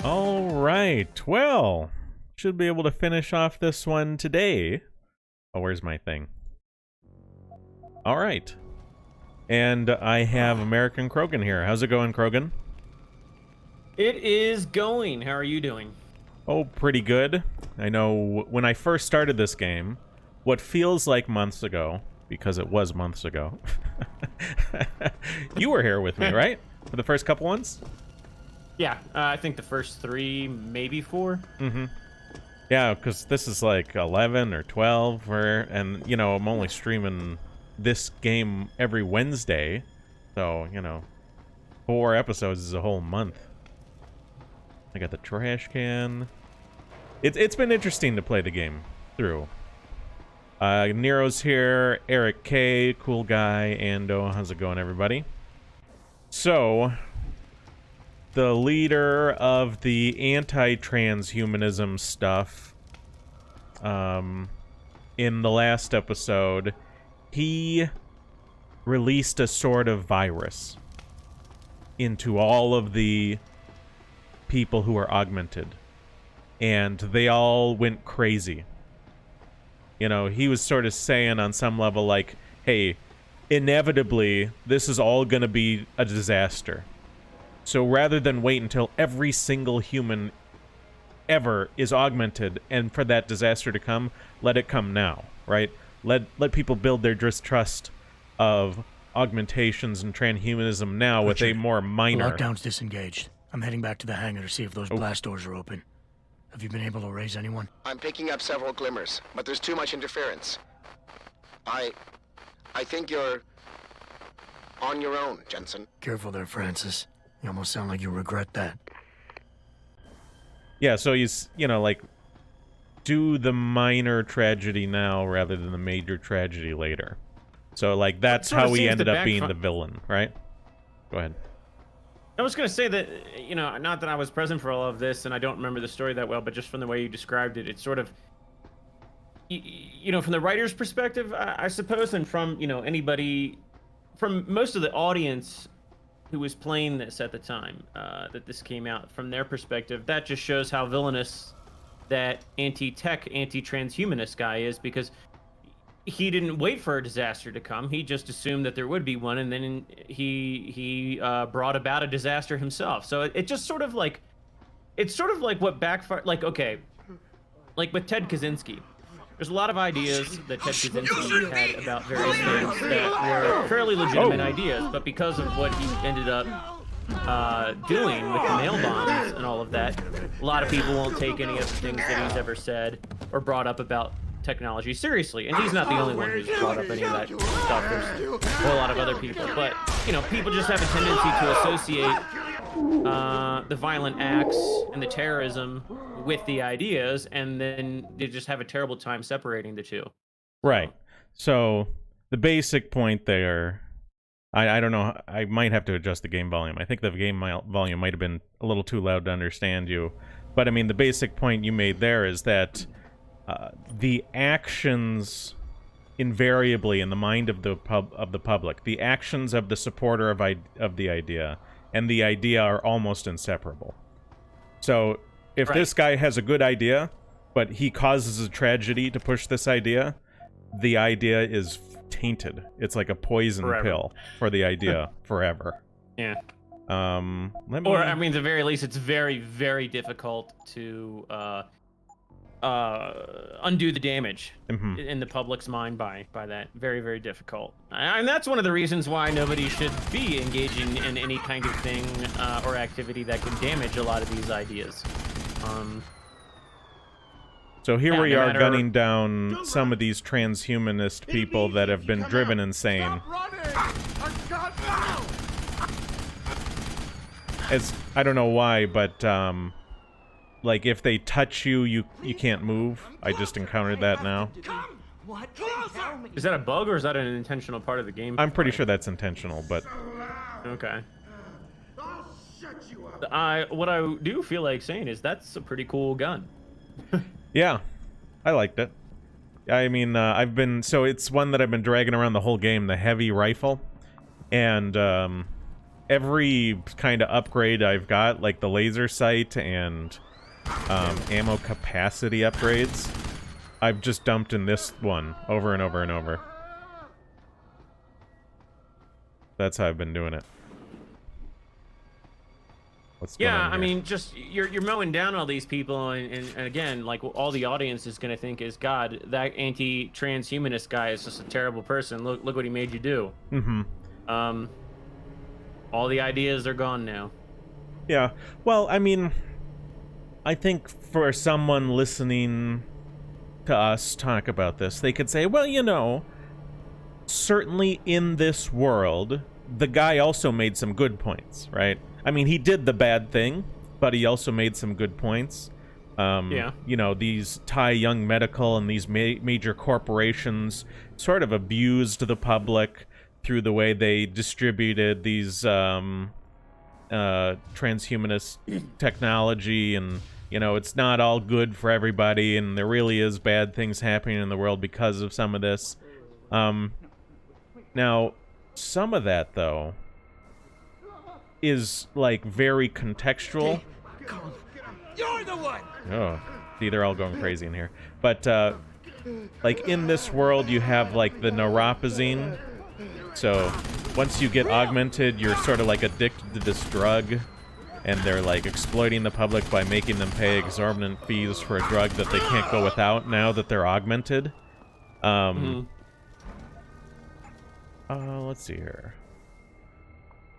All right, well, should be able to finish off this one today. Oh, where's my thing? All right. And I have American Krogan here. How's it going, Krogan? It is going. How are you doing? Oh, pretty good. I know when I first started this game, what feels like months ago, because it was months ago, you were here with me, right? For the first couple ones? Yeah, I think the first 3, maybe 4. Mm-hmm. Yeah, because this is like 11 or 12, and, you know, I'm only streaming this game every Wednesday, so, you know, 4 episodes is a whole month. I got the trash can. It's been interesting to play the game through. Nero's here, Eric K, cool guy, Ando, how's it going, everybody? So, the leader of the anti-transhumanism stuff, in the last episode, he released a sort of virus into all of the people who are augmented, and they all went crazy. You know, he was sort of saying on some level, like, hey, inevitably, this is all gonna be a disaster. So rather than wait until every single human ever is augmented and for that disaster to come, let it come now, right? Let people build their distrust of augmentations and transhumanism now with a more minor... The lockdown's disengaged. I'm heading back to the hangar to see if those blast doors are open. Have you been able to raise anyone? I'm picking up several glimmers, but there's too much interference. I think you're on your own, Jensen. Careful there, Francis. You almost sound like you regret that. Yeah, so he's, you know, like, do the minor tragedy now rather than the major tragedy later. So, like, that's how he ended up being the villain, right? Go ahead. I was going to say that, you know, not that I was present for all of this, and I don't remember the story that well, but just from the way you described it, it's sort of, you know, from the writer's perspective, I suppose, and from, you know, anybody, from most of the audience who was playing this at the time that this came out, from their perspective, that just shows how villainous that anti-tech, anti-transhumanist guy is, because he didn't wait for a disaster to come. He just assumed that there would be one, and then he brought about a disaster himself. So it just sort of like, it's sort of like what backfired. Like, okay, like with Ted Kaczynski, there's a lot of ideas that Ted Kaczynski had about various things that were fairly legitimate ideas, but because of what he ended up doing with the mail bombs and all of that, a lot of people won't take any of the things that he's ever said or brought up about technology seriously. And he's not the only one who's brought up any of that stuff. There's a whole lot of other people. But, you know, people just have a tendency to associate the violent acts and the terrorism with the ideas, and then they just have a terrible time separating the two. Right. So, the basic point there... I don't know, I might have to adjust the game volume. I think the game volume might have been a little too loud to understand you. But, I mean, the basic point you made there is that the actions invariably in the mind of the public, the actions of the supporter of the idea and the idea are almost inseparable. So if this guy has a good idea, but he causes a tragedy to push this idea, the idea is tainted. It's like a poison pill for the idea forever. Yeah. Or, I mean, at the very least, it's very, very difficult to undo the damage in the public's mind by that. Very, very difficult. And that's one of the reasons why nobody should be engaging in any kind of thing or activity that could damage a lot of these ideas. So here we are gunning down some of these transhumanist people that have been driven insane. I don't know why, but like if they touch you, you can't move. I just encountered that now. Is that a bug or is that an intentional part of the game? I'm pretty sure that's intentional, but okay. What I do feel like saying is that's a pretty cool gun. Yeah, I liked it. I mean, so it's one that I've been dragging around the whole game, the heavy rifle, and every kind of upgrade I've got, like the laser sight and ammo capacity upgrades, I've just dumped in this one over and over and over. That's how I've been doing it. What's going on Yeah, I here? mean, just you're mowing down all these people, and again, like all the audience is gonna think is, God, that anti-transhumanist guy is just a terrible person. Look what he made you do. Mm-hmm. All the ideas are gone now. Yeah. Well, I mean, I think for someone listening to us talk about this, they could say, well, you know, certainly in this world, the guy also made some good points, right? I mean, he did the bad thing, but he also made some good points. Yeah. You know, these Tai Young Medical and these major corporations sort of abused the public through the way they distributed these transhumanist technology, and, you know, it's not all good for everybody, and there really is bad things happening in the world because of some of this. Now, some of that, though, is, like, very contextual. You're the one! Oh, see, they're all going crazy in here. But, like, in this world, you have, like, the neuropazine. So, once you get augmented, you're sort of, like, addicted to this drug. And they're, like, exploiting the public by making them pay exorbitant fees for a drug that they can't go without now that they're augmented. Let's see here.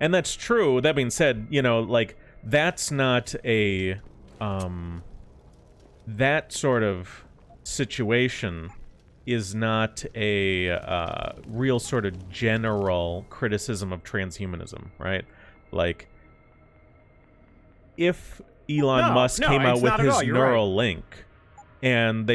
And that's true. That being said, you know, like, that's not a, that sort of situation is not a, real sort of general criticism of transhumanism, right? Like, if Elon Musk came out with his Neuralink, and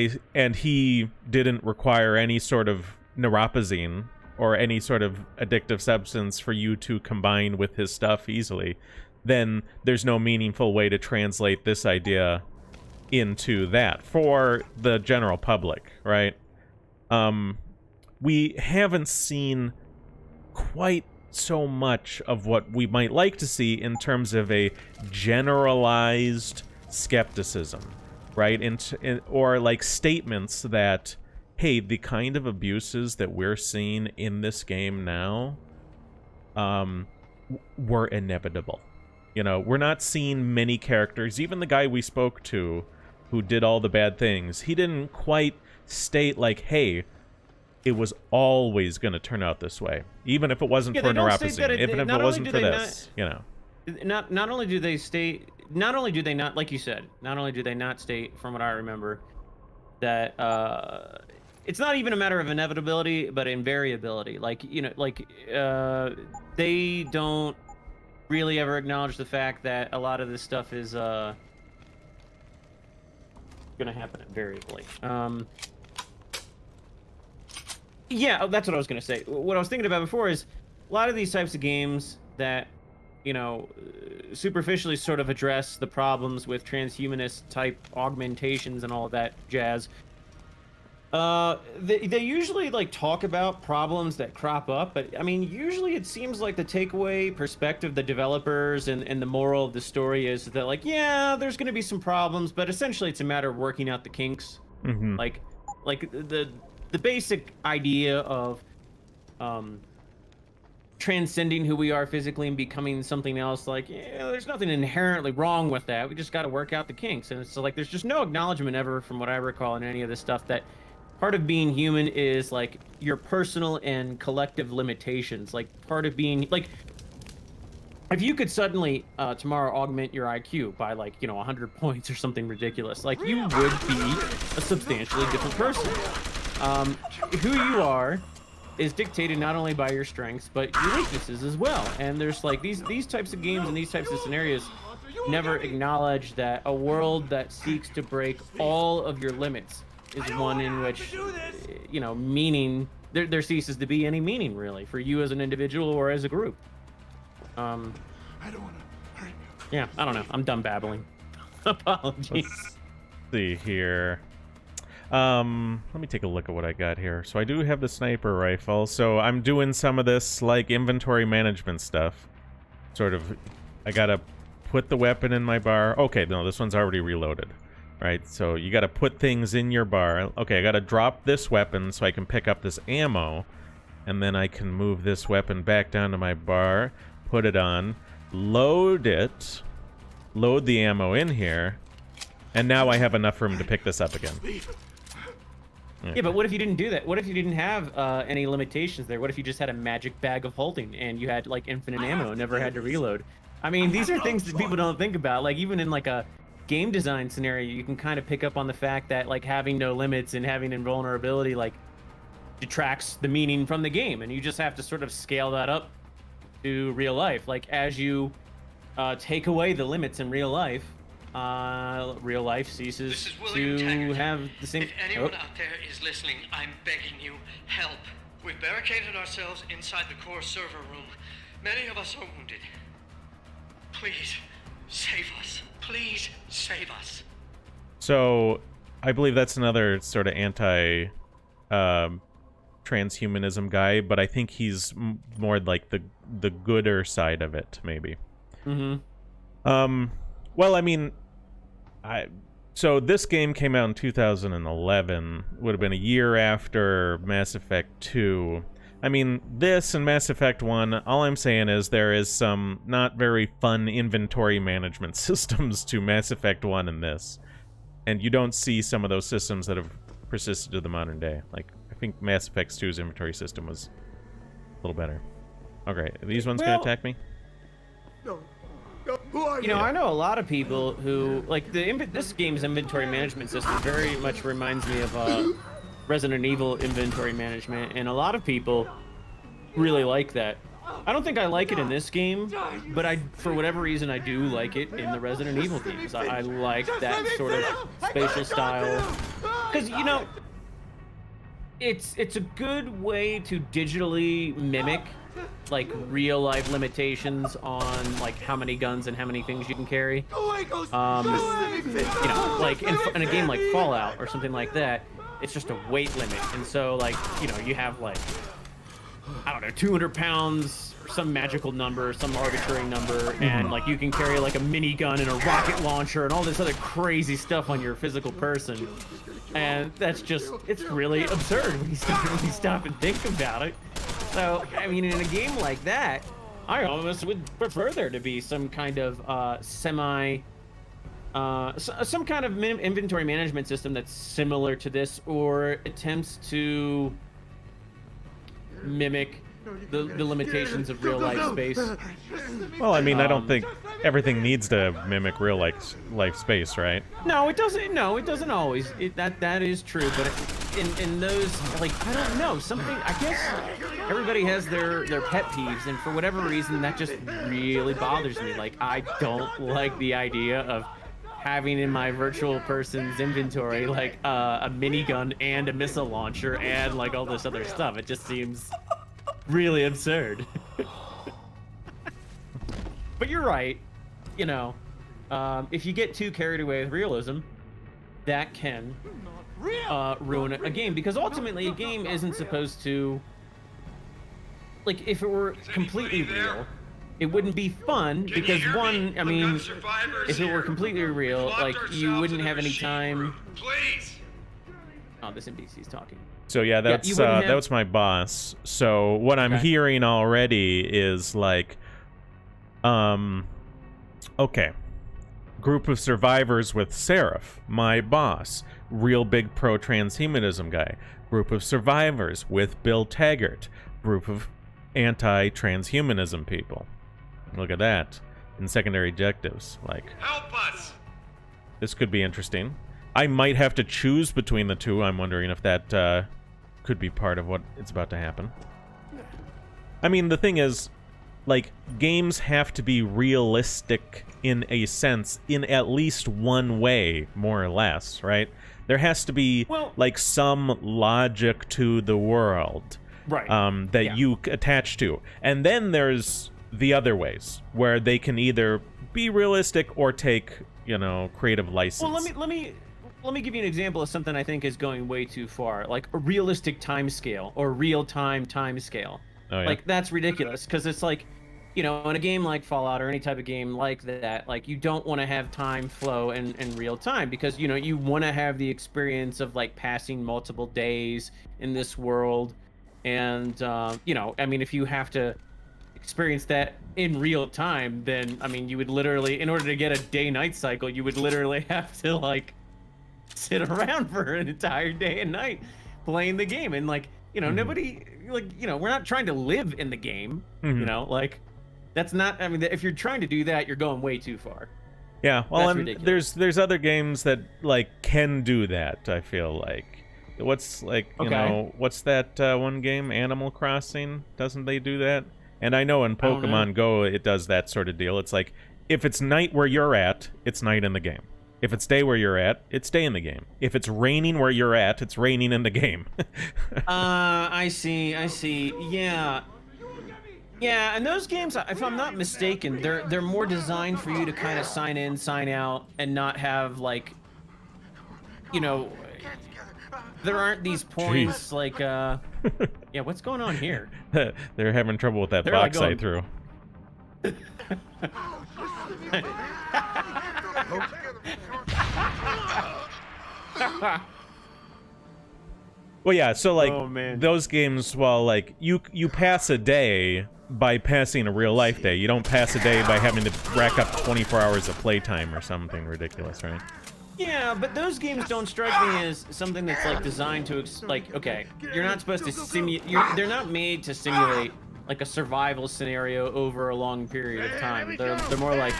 he didn't require any sort of neuropazine or any sort of addictive substance for you to combine with his stuff easily, then there's no meaningful way to translate this idea into that for the general public, right? We haven't seen quite so much of what we might like to see in terms of a generalized skepticism, right? Or like statements that, hey, the kind of abuses that we're seeing in this game now were inevitable. You know, we're not seeing many characters, even the guy we spoke to who did all the bad things, he didn't quite state like, hey, it was always going to turn out this way, even if it wasn't for neuropazine, even if it wasn't for this, you know. Not only do they state, not only do they not, like you said, not only do they not state, from what I remember, that it's not even a matter of inevitability, but invariability. Like, you know, like they don't really ever acknowledge the fact that a lot of this stuff is gonna happen invariably. Yeah, that's what I was gonna say. What I was thinking about before is a lot of these types of games that, you know, superficially sort of address the problems with transhumanist type augmentations and all of that jazz. They usually like talk about problems that crop up, but I mean, usually it seems like the takeaway perspective, the developers and the moral of the story is that, like, yeah, there's going to be some problems, but essentially it's a matter of working out the kinks. Mm-hmm. Like the basic idea of transcending who we are physically and becoming something else, like, yeah, there's nothing inherently wrong with that. We just got to work out the kinks. And it's like there's just no acknowledgement ever, from what I recall, in any of this stuff, that part of being human is like your personal and collective limitations. Like, part of being, like, if you could suddenly tomorrow augment your IQ by, like, you know, 100 points or something ridiculous, like, you would be a substantially different person. Who you are is dictated not only by your strengths but your weaknesses as well. And there's like these types of games and these types of scenarios never acknowledge that a world that seeks to break all of your limits is one in which, you know, meaning there ceases to be any meaning really for you as an individual or as a group. I don't want to hurt you. Yeah, I don't know. I'm done babbling. Apologies. Let's see here. Let me take a look at what I got here. So I do have the sniper rifle. So I'm doing some of this like inventory management stuff. sort of, I gotta put the weapon in my bar. Okay, no, this one's already reloaded, right? So you gotta put things in your bar. Okay, I gotta drop this weapon so I can pick up this ammo, and then I can move this weapon back down to my bar, put it on, load it, load the ammo in here, and now I have enough room to pick this up again. Yeah, but what if you didn't do that? What if you didn't have any limitations there? What if you just had a magic bag of holding and you had like infinite ammo and never had to reload? I mean, these are things that people don't think about. Like even in like a game design scenario, you can kind of pick up on the fact that like having no limits and having invulnerability like detracts the meaning from the game, and you just have to sort of scale that up to real life. Like as you take away the limits in real life ceases to Taggart. have the same. If anyone out there is listening, I'm begging you, help. We've barricaded ourselves inside the core server room. Many of us are wounded. Please, save us. Please, save us. So, I believe that's another sort of anti transhumanism guy, but I think he's more like the gooder side of it, maybe. Well, I mean, so this game came out in 2011, would have been a year after Mass Effect 2. I mean, this and Mass Effect 1, all I'm saying is there is some not very fun inventory management systems to Mass Effect 1 and this. And you don't see some of those systems that have persisted to the modern day. Like, I think Mass Effect 2's inventory system was a little better. Okay, are these ones gonna attack me? No. No. Who are you? You know, I know a lot of people who like this game's inventory management system very much reminds me of Resident Evil inventory management, and a lot of people really like that. I don't think I like it in this game, but for whatever reason, I do like it in the Resident Evil games. I like that sort of spatial style, because you know, it's a good way to digitally mimic like real life limitations on like how many guns and how many things you can carry. You know, like in a game like Fallout or something like that, it's just a weight limit, and so like, you know, you have like, I don't know, 200 pounds or some magical number, some arbitrary number, and like you can carry like a minigun and a rocket launcher and all this other crazy stuff on your physical person, and that's just, it's really absurd when you stop and think about it. So I mean, in a game like that, I almost would prefer there to be some kind of some kind of inventory management system that's similar to this, or attempts to mimic the limitations of real life space. Well, I mean, I don't think everything needs to mimic real life space, right? No, it doesn't. No, it doesn't always. That is true, but in those, like, I don't know, something. I guess everybody has their pet peeves, and for whatever reason, that just really bothers me. Like, I don't like the idea of having in my virtual person's inventory like a minigun and a missile launcher and like all this other stuff. It just seems really absurd. But you're right, you know, if you get too carried away with realism, that can ruin a game, because ultimately a game isn't supposed to, like, if it were completely real, it wouldn't be fun, because one, I mean, if it were completely real, like, you wouldn't have any time. Please. Oh, this NPC's talking. So yeah, that's that was my boss. So what I'm hearing already is like, okay, group of survivors with Serif, my boss, real big pro transhumanism guy. Group of survivors with Bill Taggart, group of anti-transhumanism people. Look at that. In secondary objectives, like, Help us. this could be interesting. I might have to choose between the two. I'm wondering if that could be part of what is about to happen. I mean, the thing is, like, games have to be realistic in a sense, in at least one way, more or less, right? There has to be, like, some logic to the world, right? That you attach to. And then there's the other ways, where they can either be realistic or take, you know, creative license. Well, let me give you an example of something I think is going way too far, like a realistic time scale or real-time time scale. Oh, yeah. Like, that's ridiculous, because it's like, you know, in a game like Fallout or any type of game like that, like, you don't want to have time flow in real time because, you know, you want to have the experience of, like, passing multiple days in this world. And, you know, I mean, if you have to experience that in real time, then, I mean, you would literally, in order to get a day-night cycle, you would literally have to, like, sit around for an entire day and night playing the game. And, like, you know, nobody, like, you know, we're not trying to live in the game, you know, like, that's not, I mean, if you're trying to do that, you're going way too far. Yeah, well, That's and ridiculous. there's other games that, like, can do that, I feel like. What's, like, you know, what's that one game, Animal Crossing? Doesn't they do that? And I know in don't know. Pokemon Go, it does that sort of deal. It's like, if it's night where you're at, it's night in the game. If it's day where you're at, it's day in the game. If it's raining where you're at, it's raining in the game. I see. Yeah. Yeah, and those games, if I'm not mistaken, they're more designed for you to kind of sign in, sign out, and not have, like, you know, there aren't these points like, yeah, what's going on here? They're having trouble with that They're, box like, I threw. Well, yeah, so, like, Oh, man. those games, well, like, you pass a day by passing a real-life day. You don't pass a day by having to rack up 24 hours of playtime or something ridiculous, right? Yeah, but those games don't strike me as something that's, like, designed to, like, okay, you're not supposed to simulate, they're not made to simulate, like, a survival scenario over a long period of time. They're more like,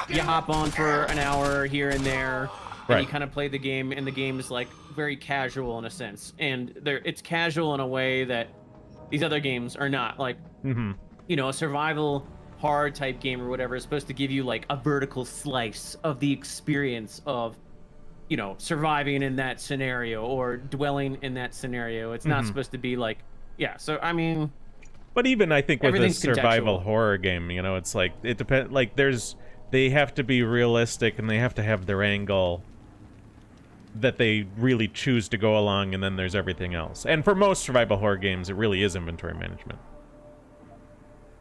you hop on for an hour here and there, and Right. you kind of play the game, and the game is, like, very casual in a sense. And it's casual in a way that these other games are not. Like, you know, a survival hard type game or whatever is supposed to give you, like, a vertical slice of the experience of, you know, surviving in that scenario or dwelling in that scenario. It's not supposed to be like, yeah. So, I mean, But even, I think, with a Everything's survival contextual. horror game, you know, it's like, it depends, like, they have to be realistic, and they have to have their angle that they really choose to go along, and then there's everything else. And for most survival horror games, it really is inventory management.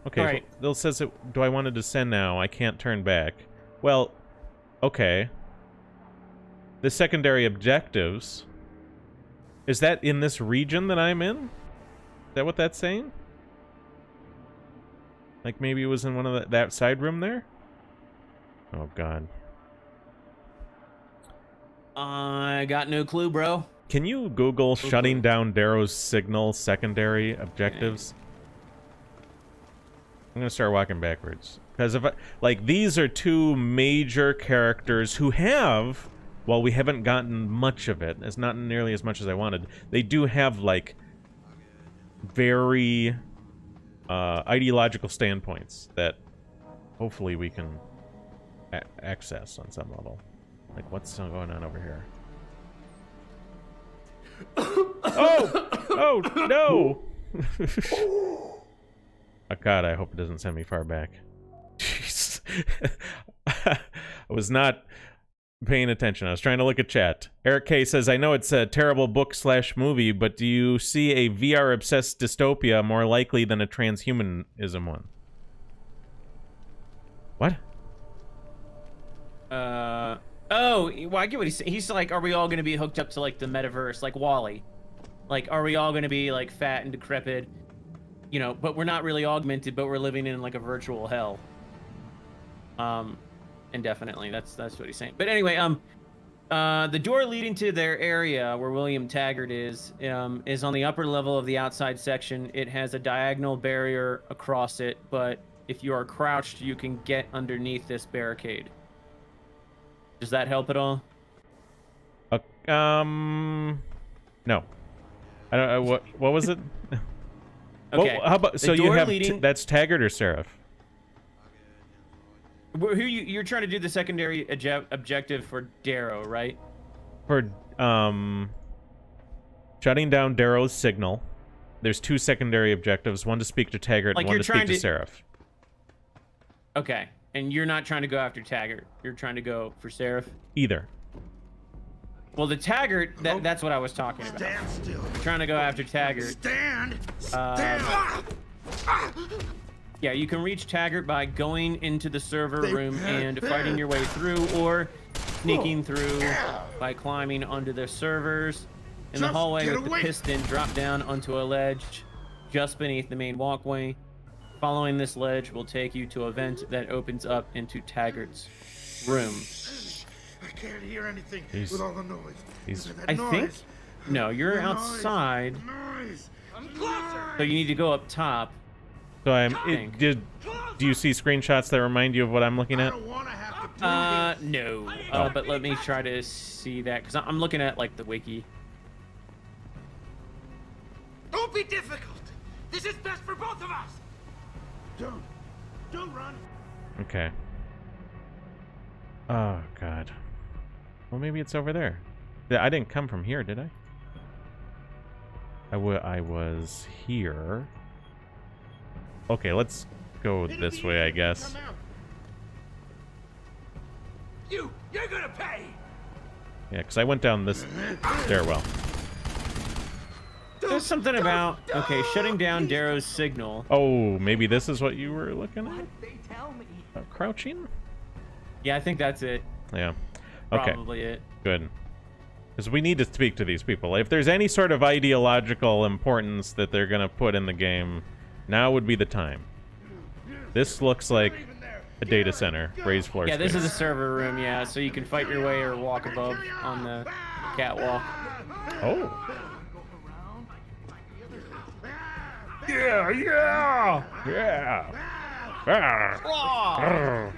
Okay, Right. It says, do I want to descend now? I can't turn back. Well, okay. The secondary objectives, is that in this region that I'm in? Is that what that's saying? Like, maybe it was in one of that side room there? Oh, God. I got no clue, bro. Can you Google shutting down Darrow's signal secondary objectives? I'm gonna start walking backwards. Because if like, these are two major characters who have, while we haven't gotten much of it, it's not nearly as much as I wanted, they do have, like, very ideological standpoints that hopefully we can access on some level. Like, what's going on over here? Oh! Oh, no! Oh, God, I hope it doesn't send me far back. Jeez. I was not paying attention. I was trying to look at chat. Eric K says, I know it's a terrible book/movie, but do you see a VR-obsessed dystopia more likely than a transhumanism one? What? Oh, well, I get what he's saying. He's like, are we all going to be hooked up to, like, the metaverse, like Wall-E? Like, are we all going to be, like, fat and decrepit? You know, but we're not really augmented, but we're living in, like, a virtual hell. Indefinitely. That's what he's saying. But anyway, the door leading to their area where William Taggart is on the upper level of the outside section. It has a diagonal barrier across it, but if you are crouched, you can get underneath this barricade. Does that help at all? No. I don't. What was it? Okay. How about, The so you door have leading- that's Taggart or Serif? Who you're trying to do the secondary objective for Darrow, right? For shutting down Darrow's signal. There's two secondary objectives: one to speak to Taggart, Like, and one you're to speak to trying Serif. Okay. And you're not trying to go after Taggart. You're trying to go for Serif. Either. Well, the Taggart, that's what I was talking about. Stand still. You're trying to go after Taggart. Stand. Stand. Yeah, you can reach Taggart by going into the server room and fighting your way through, or sneaking through by climbing onto the servers. In the hallway with the piston, drop down onto a ledge just beneath the main walkway. Following this ledge will take you to a vent that opens up into Taggart's room. I can't hear anything with all the noise. I think... No, you're outside. So you need to go up top. So do you see screenshots that remind you of what I'm looking at? No. But let me try to see that, because I'm looking at, like, the wiki. Don't be difficult. This is best for both of us. Don't run. Okay. Oh, God. Well, maybe it's over there. I didn't come from here, did I? I was here. Okay, let's go this way, I guess. You're gonna pay. Yeah, because I went down this stairwell. There's something about, okay, shutting down Darrow's signal. Oh, maybe this is what you were looking at? Crouching? Yeah, I think that's it. Yeah. Okay. Probably it. Good. Because we need to speak to these people. If there's any sort of ideological importance that they're going to put in the game, now would be the time. This looks like a data center, raised floor Yeah, this space. is a server room, yeah, so you can fight your way or walk above on the catwalk. Oh. Yeah, yeah! Yeah. Ah.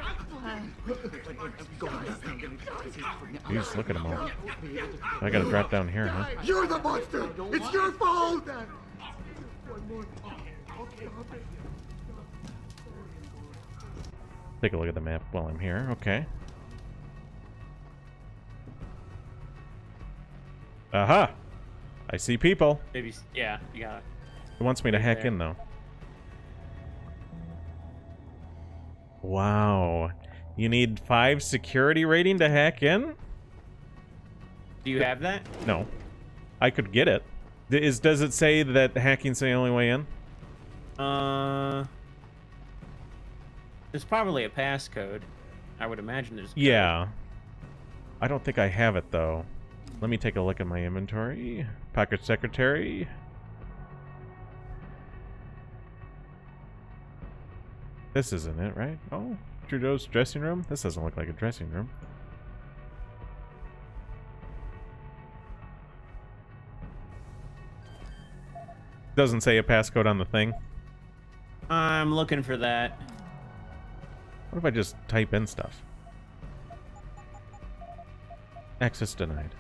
Jeez, look at them all. I gotta drop down here, huh? You're the monster. It's your fault. Take a look at the map while I'm here. Okay. Aha! I see people. Maybe, yeah, you got it. It wants me to hack there. in, though. Wow. You need 5 security rating to hack in? Do you have that? No. I could get it. Does it say that hacking's the only way in? There's probably a passcode. I would imagine there's a code. Yeah. I don't think I have it, though. Let me take a look at my inventory. Pocket secretary. This isn't it, right? Oh, Trudeau's dressing room? This doesn't look like a dressing room. Doesn't say a passcode on the thing. I'm looking for that. What if I just type in stuff? Access denied.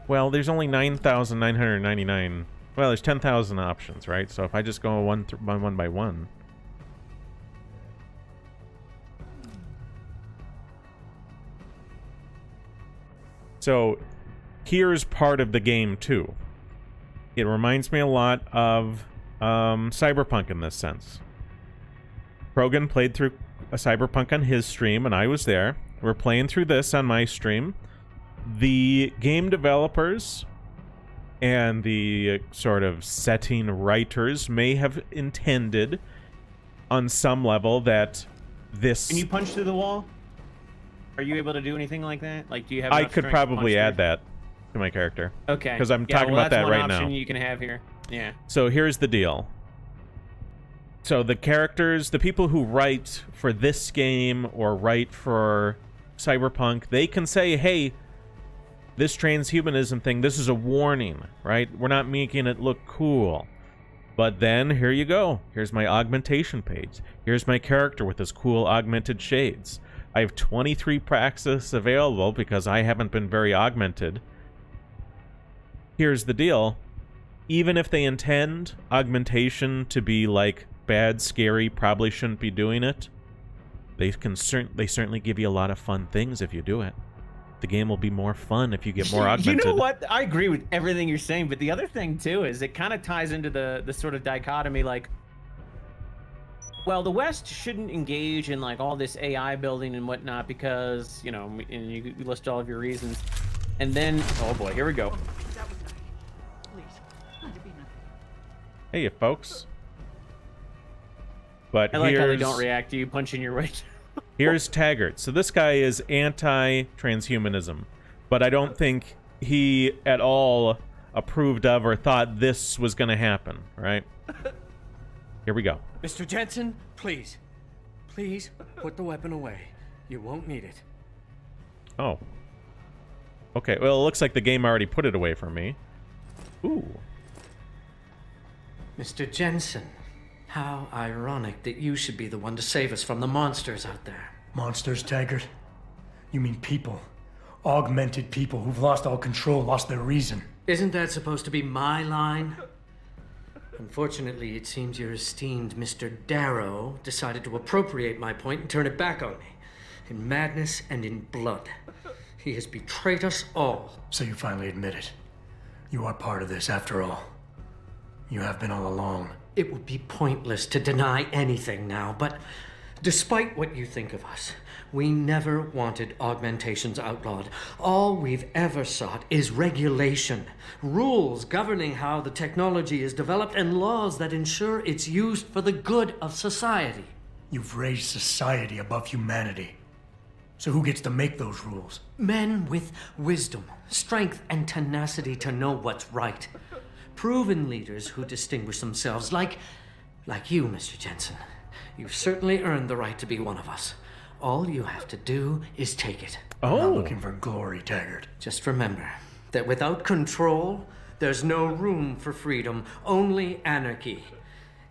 Well, there's only 9,999. Well, there's 10,000 options, right? So if I just go one by one. So here's part of the game too. It reminds me a lot of Cyberpunk in this sense. Krogan played through a Cyberpunk on his stream, and I was there. We're playing through this on my stream. The game developers and the sort of setting writers may have intended on some level that this... Can you punch through the wall? Are you able to do anything like that? Like, do you have I enough could strength to probably punch add through? that to my character. Okay. Because I'm talking about that right now. that's one option you can have here. Yeah. So here's the deal. So the characters, the people who write for this game or write for Cyberpunk, they can say, hey, this transhumanism thing, this is a warning, right? We're not making it look cool. But then, here you go. Here's my augmentation page. Here's my character with his cool augmented shades. I have 23 praxis available because I haven't been very augmented. Here's the deal. Even if they intend augmentation to be like bad, scary, probably shouldn't be doing it, they certainly give you a lot of fun things if you do it. The game will be more fun if you get more augmented. You know what? I agree with everything you're saying, but the other thing too is it kind of ties into the sort of dichotomy, like, well, the West shouldn't engage in like all this AI building and whatnot because, you know, and you list all of your reasons, and then, oh boy, here we go. Hey, folks. But I like how they don't react to you punching your way. Here's Taggart. So this guy is anti-transhumanism, but I don't think he at all approved of or thought this was going to happen, right? Here we go. Mr. Jensen, please. Please put the weapon away. You won't need it. Oh. Okay, well, it looks like the game already put it away from me. Ooh. Mr. Jensen, how ironic that you should be the one to save us from the monsters out there. Monsters, Taggart? You mean people. Augmented people who've lost all control, lost their reason. Isn't that supposed to be my line? Unfortunately, it seems your esteemed Mr. Darrow decided to appropriate my point and turn it back on me. In madness and in blood. He has betrayed us all. So you finally admit it. You are part of this, after all. You have been all along. It would be pointless to deny anything now, but despite what you think of us, we never wanted augmentations outlawed. All we've ever sought is regulation, rules governing how the technology is developed, and laws that ensure it's used for the good of society. You've raised society above humanity. So who gets to make those rules? Men with wisdom, strength, and tenacity to know what's right. Proven leaders who distinguish themselves like you, Mr. Jensen. You've certainly earned the right to be one of us. All you have to do is take it. I'm not looking for glory, Taggart. Just remember that without control, there's no room for freedom, only anarchy.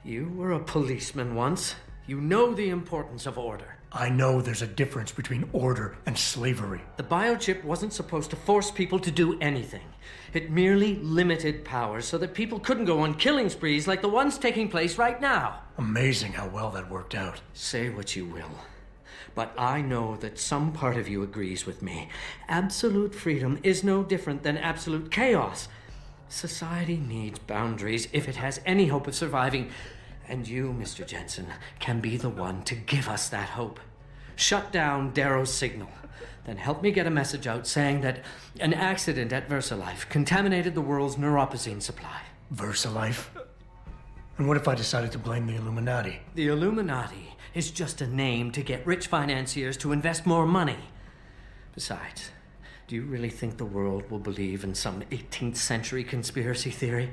You were a policeman once. You know the importance of order. I know there's a difference between order and slavery. The biochip wasn't supposed to force people to do anything. It merely limited powers so that people couldn't go on killing sprees like the ones taking place right now. Amazing how well that worked out. Say what you will, but I know that some part of you agrees with me. Absolute freedom is no different than absolute chaos. Society needs boundaries if it has any hope of surviving. And you, Mr. Jensen, can be the one to give us that hope. Shut down Darrow's signal. Then help me get a message out saying that an accident at VersaLife contaminated the world's neuropozyne supply. VersaLife? And what if I decided to blame the Illuminati? The Illuminati is just a name to get rich financiers to invest more money. Besides, do you really think the world will believe in some 18th century conspiracy theory?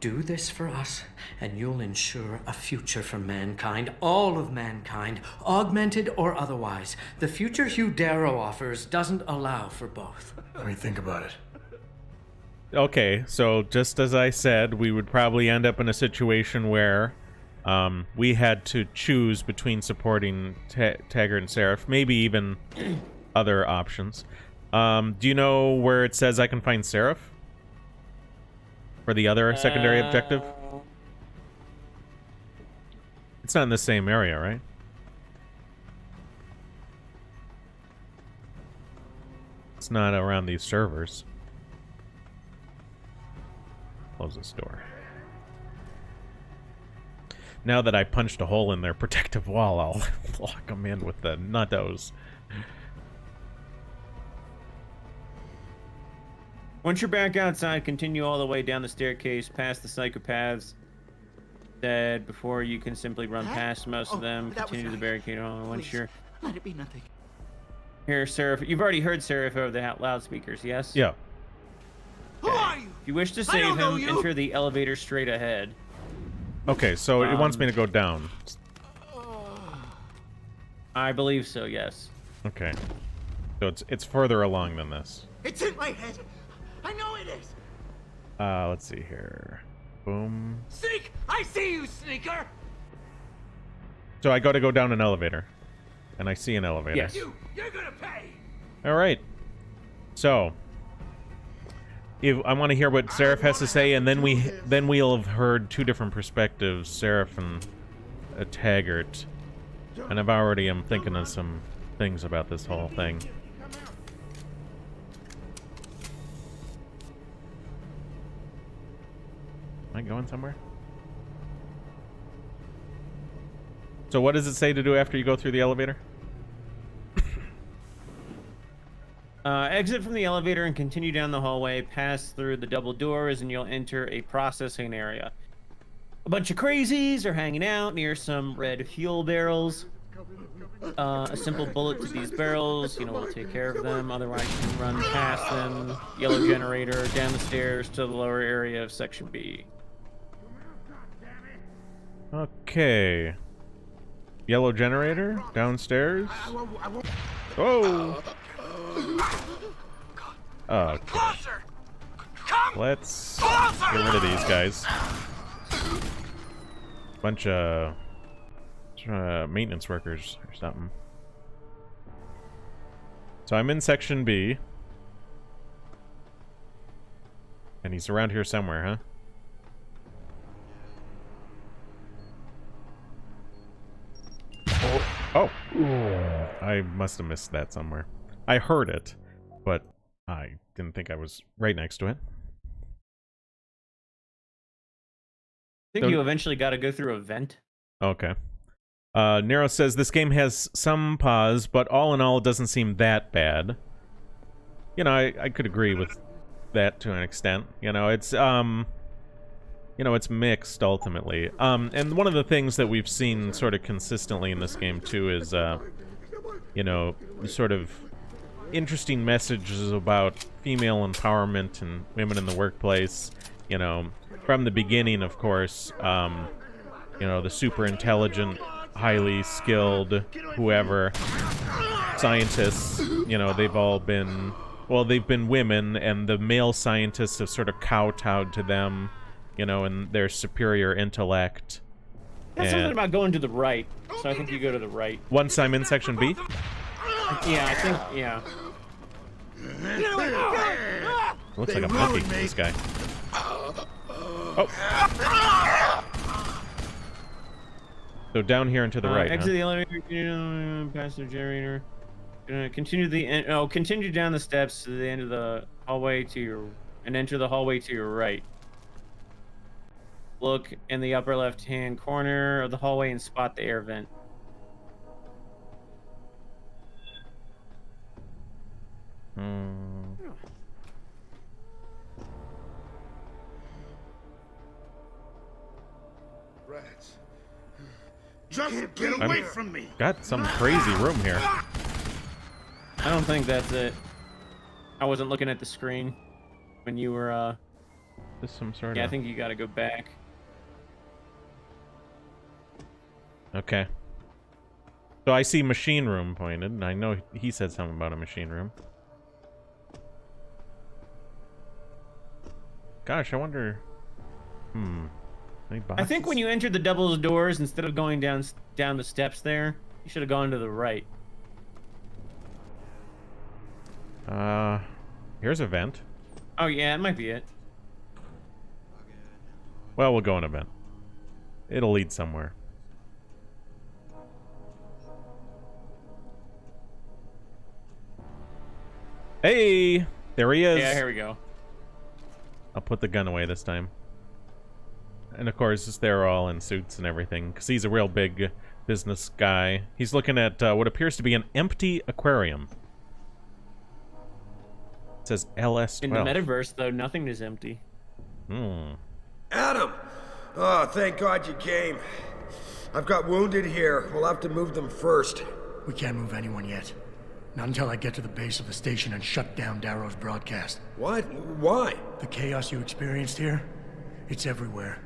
Do this for us, and you'll ensure a future for mankind, all of mankind, augmented or otherwise. The future Hugh Darrow offers doesn't allow for both. Let me think about it. Okay, so just as I said, we would probably end up in a situation where we had to choose between supporting Taggart and Serif, maybe even other options. Do you know where it says I can find Serif? For the other secondary objective? It's not in the same area, right? It's not around these servers. Close this door. Now that I punched a hole in their protective wall, I'll lock them in with the nuttos. Once you're back outside, continue all the way down the staircase, past the psychopaths dead, before you can simply run past most of them. Continue the barricade on. Once you're... Let it be nothing. Here, Serif. You've already heard Serif over the loudspeakers, yes? Yeah. Who are you? If you wish to save him, enter the elevator straight ahead. Okay, so it wants me to go down. I believe so, yes. Okay. So it's further along than this. It's in my head. I know it is. Let's see here. Boom. Sneak! I see you, sneaker! So I got to go down an elevator. And I see an elevator. Yes. You're gonna pay! Alright. So if I want to hear what Serif has to say, and then we'll have heard two different perspectives, Serif and Taggart. And I've already am thinking of some things about this whole thing. Am I going somewhere? So what does it say to do after you go through the elevator? Exit from the elevator and continue down the hallway. Pass through the double doors and you'll enter a processing area. A bunch of crazies are hanging out near some red fuel barrels. A simple bullet to these barrels, will take care of them. Otherwise, you can run past them. Yellow generator down the stairs to the lower area of Section B. Okay. Yellow generator downstairs. Oh. Okay. Let's get rid of these guys. Bunch of maintenance workers or something. So I'm in Section B. And he's around here somewhere, huh? Oh! I must have missed that somewhere. I heard it, but I didn't think I was right next to it. I think you eventually got to go through a vent. Okay. Nero says this game has some pause, but all in all, it doesn't seem that bad. I could agree with that to an extent. It's it's mixed ultimately. And one of the things that we've seen sort of consistently in this game too is, sort of interesting messages about female empowerment and women in the workplace. From the beginning, of course, the super intelligent, highly skilled, whoever, scientists, they've all been, they've been women, and the male scientists have sort of kowtowed to them, and their superior intellect. That's something about going to the right, so I think you go to the right. Once I'm in Section B? Yeah, I think, yeah. Looks like I'm looking at this guy. Oh. So down here and to the right, exit the elevator, past the generator. Continue down the steps to the end of the hallway and enter the hallway to your right. Look in the upper left-hand corner of the hallway and spot the air vent. Rats. Just get away from me! Got some crazy room here. I don't think that's it. I wasn't looking at the screen when you were, This some sort Yeah, of... I think you gotta go back. Okay. So I see machine room pointed, and I know he said something about a machine room. Gosh, I wonder... Any I think when you entered the double doors, instead of going down the steps there, you should have gone to the right. Here's a vent. Oh yeah, it might be it. Well, we'll go in a vent. It'll lead somewhere. Hey! There he is! Yeah, here we go. I'll put the gun away this time. And of course, they're all in suits and everything, because he's a real big business guy. He's looking at what appears to be an empty aquarium. It says LS12. In the metaverse, though, nothing is empty. Adam! Oh, thank God you came. I've got wounded here. We'll have to move them first. We can't move anyone yet. Not until I get to the base of the station and shut down Darrow's broadcast. What? Why? The chaos you experienced here, it's everywhere.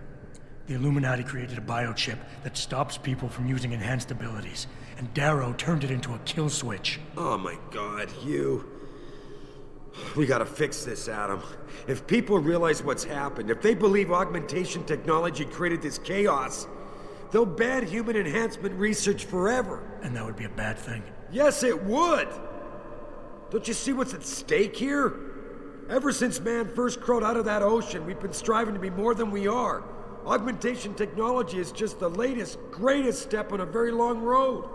The Illuminati created a biochip that stops people from using enhanced abilities, and Darrow turned it into a kill switch. Oh my God, you... We gotta fix this, Adam. If people realize what's happened, if they believe augmentation technology created this chaos, they'll ban human enhancement research forever. And that would be a bad thing. Yes, it would! Don't you see what's at stake here? Ever since man first crawled out of that ocean, we've been striving to be more than we are. Augmentation technology is just the latest, greatest step on a very long road.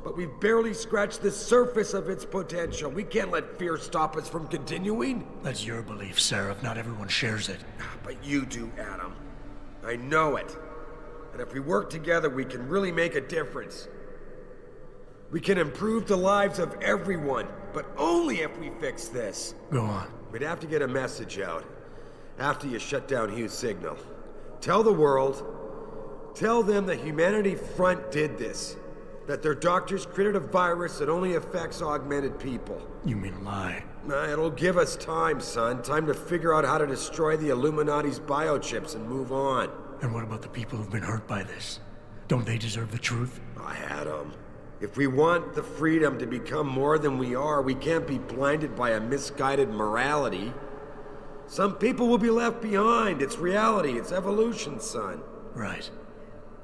But we've barely scratched the surface of its potential. We can't let fear stop us from continuing. That's your belief, Serif. Not everyone shares it. But you do, Adam. I know it. And if we work together, we can really make a difference. We can improve the lives of everyone, but only if we fix this. Go on. We'd have to get a message out after you shut down Hugh's signal. Tell the world Tell them the Humanity Front did this. That their doctors created a virus that only affects augmented people. You mean lie? It'll give us time, son. Time to figure out how to destroy the Illuminati's biochips and move on. And what about the people who've been hurt by this? Don't they deserve the truth? I had 'em. If we want the freedom to become more than we are, we can't be blinded by a misguided morality. Some people will be left behind. It's reality. It's evolution, son. Right.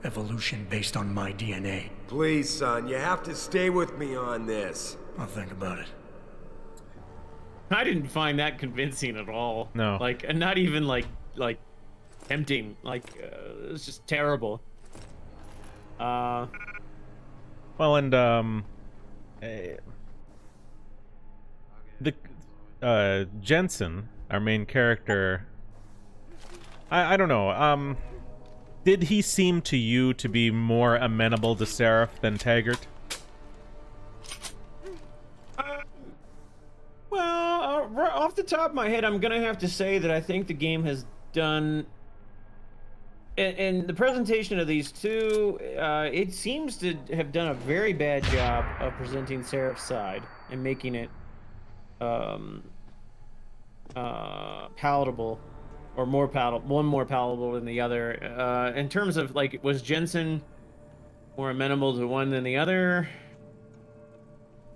Evolution based on my DNA. Please, son, you have to stay with me on this. I'll think about it. I didn't find that convincing at all. No. Like, and not even like tempting. Like, it was just terrible. Well, and the Jensen, our main character, I don't know. Did he seem to you to be more amenable to Serif than Taggart? Well, right off the top of my head, I'm gonna have to say that I think the game has done, in the presentation of these two, it seems to have done a very bad job of presenting Serif's side and making it palatable, or more palatable, one more palatable than the other. In terms of, like, was Jensen more amenable to one than the other?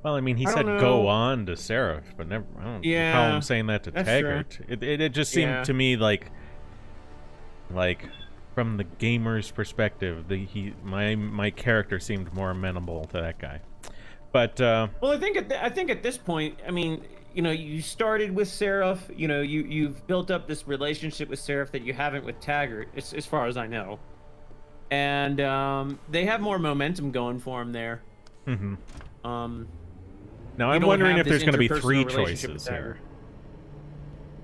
Well, I mean, he I said don't go know. on to Serif, but never. I don't Yeah, recall him saying that to that's Taggart. It just seemed Yeah. to me like from the gamer's perspective, my character seemed more amenable to that guy. But Well, I think at this point, I mean, you know, you started with Serif. You know, you've built up this relationship with Serif that you haven't with Taggart, as far as I know. And they have more momentum going for him there. mhm. Now You I'm don't wondering have if there's this going to be interpersonal 3 relationship with choices here.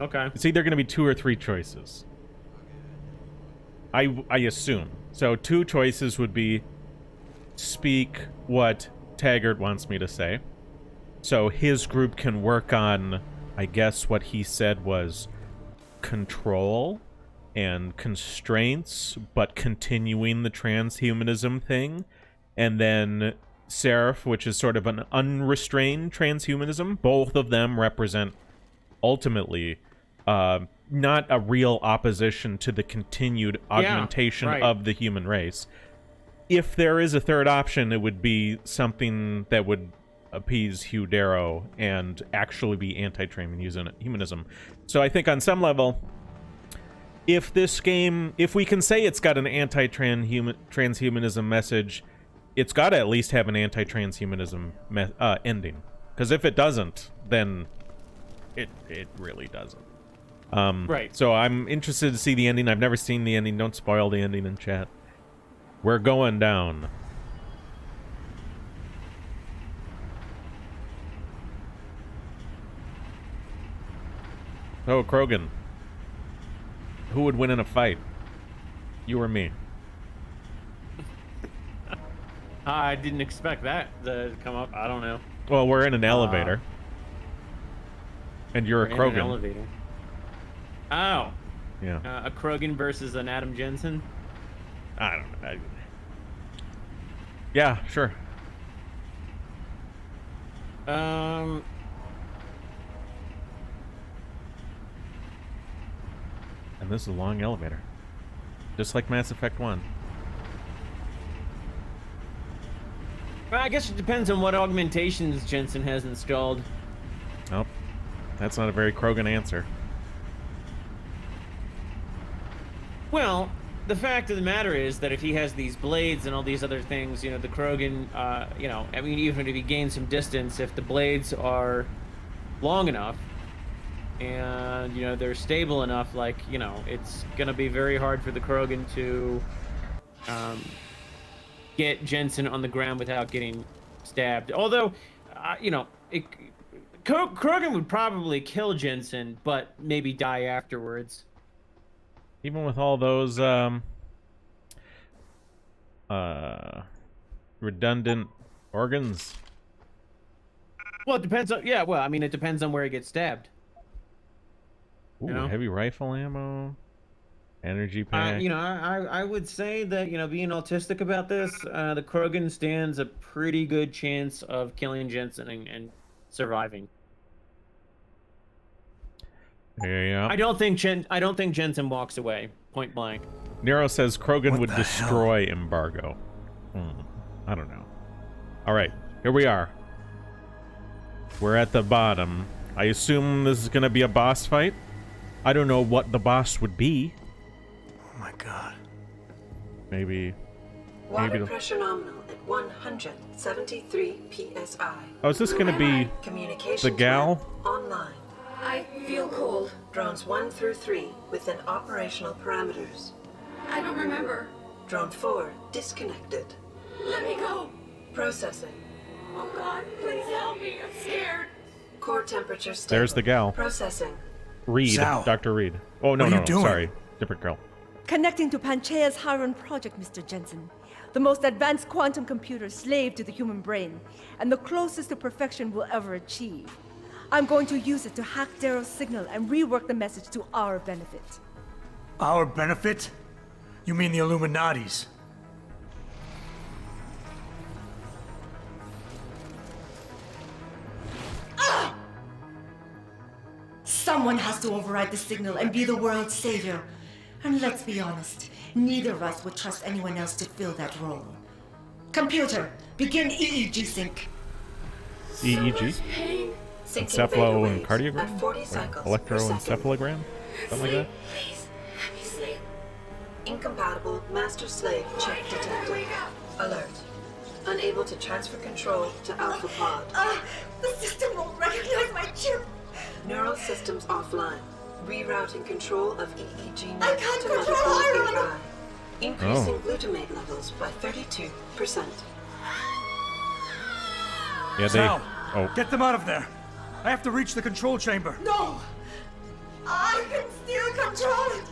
Taggart. Okay. It's either going to be 2 or 3 choices. I assume. So 2 choices would be speak what Taggart wants me to say. So his group can work on, I guess what he said was control and constraints, but continuing the transhumanism thing. And then Serif, which is sort of an unrestrained transhumanism. Both of them represent, ultimately, not a real opposition to the continued augmentation right. of the human race. If there is a third option, it would be something that would appease Hugh Darrow and actually be anti-transhumanism. So I think on some level, if this game, if we can say it's got an anti-transhumanism message, it's got to at least have an anti-transhumanism ending. Because if it doesn't, then it really doesn't. Right. So I'm interested to see the ending. I've never seen the ending. Don't spoil the ending in chat. We're going down. Oh, Krogan. Who would win in a fight? You or me? I didn't expect that to come up. I don't know. Well, we're in an elevator. And you're a We're in an Krogan. elevator. Oh. Yeah. A Krogan versus an Adam Jensen. I don't know. Yeah, sure. Um. And this is a long elevator. Just like Mass Effect 1. Well, I guess it depends on what augmentations Jensen has installed. Nope. That's not a very Krogan answer. Well, the fact of the matter is that if he has these blades and all these other things, you know, the Krogan, you know, I mean, even if he gains some distance, if the blades are long enough and, you know, they're stable enough, like, you know, it's gonna be very hard for the Krogan to get Jensen on the ground without getting stabbed. Although, you know, Krogan would probably kill Jensen, but maybe die afterwards. Even with all those redundant organs. Well, it depends on, yeah, well, I mean, it depends on where he gets stabbed. Ooh, You know? heavy rifle ammo. Energy pack. You know, I would say that, you know, being autistic about this, the Krogan stands a pretty good chance of killing Jensen and surviving. Yeah. I don't think Jensen walks away, point blank. Nero says Krogan What would the destroy embargo. I don't know. All right, here we are. We're at the bottom. I assume this is going to be a boss fight. I don't know what the boss would be. Oh my god. Maybe Water pressure nominal at 173 psi. Oh, is this going to be the gal? Online. I feel cold. Drones 1 through 3 within operational parameters. I don't remember. Drone 4 disconnected. Let me go. Processing. Oh God, please help me. I'm scared. Core temperature stable. There's the gal. Processing. Reed, Sal. Dr. Reed. Oh, no, What are no, you doing? sorry. Different girl. Connecting to Panchaea's Hiron project, Mr. Jensen. The most advanced quantum computer slave to the human brain, and the closest to perfection we'll ever achieve. I'm going to use it to hack Darrow's signal and rework the message to our benefit. Our benefit? You mean the Illuminati's? Someone has to override the signal and be the world's savior. And let's be honest, neither of us would trust anyone else to fill that role. Computer, begin EEG sync. EEG? Pain. Syncing Encephalo beta and waves cardiogram? at 40 cycles per second. Electroencephalogram? Something like that? Please, let me sleep. Incompatible master-slave chip detected. Alert. Unable to transfer control to Alpha Pod. The system won't recognize my chip. Neural systems offline. Rerouting control of EEG I net can't to control medical Iron. AI. Increasing glutamate levels by 32%. Yeah, they... Sal, Oh, get them out of there. I have to reach the control chamber. No! I can still control it!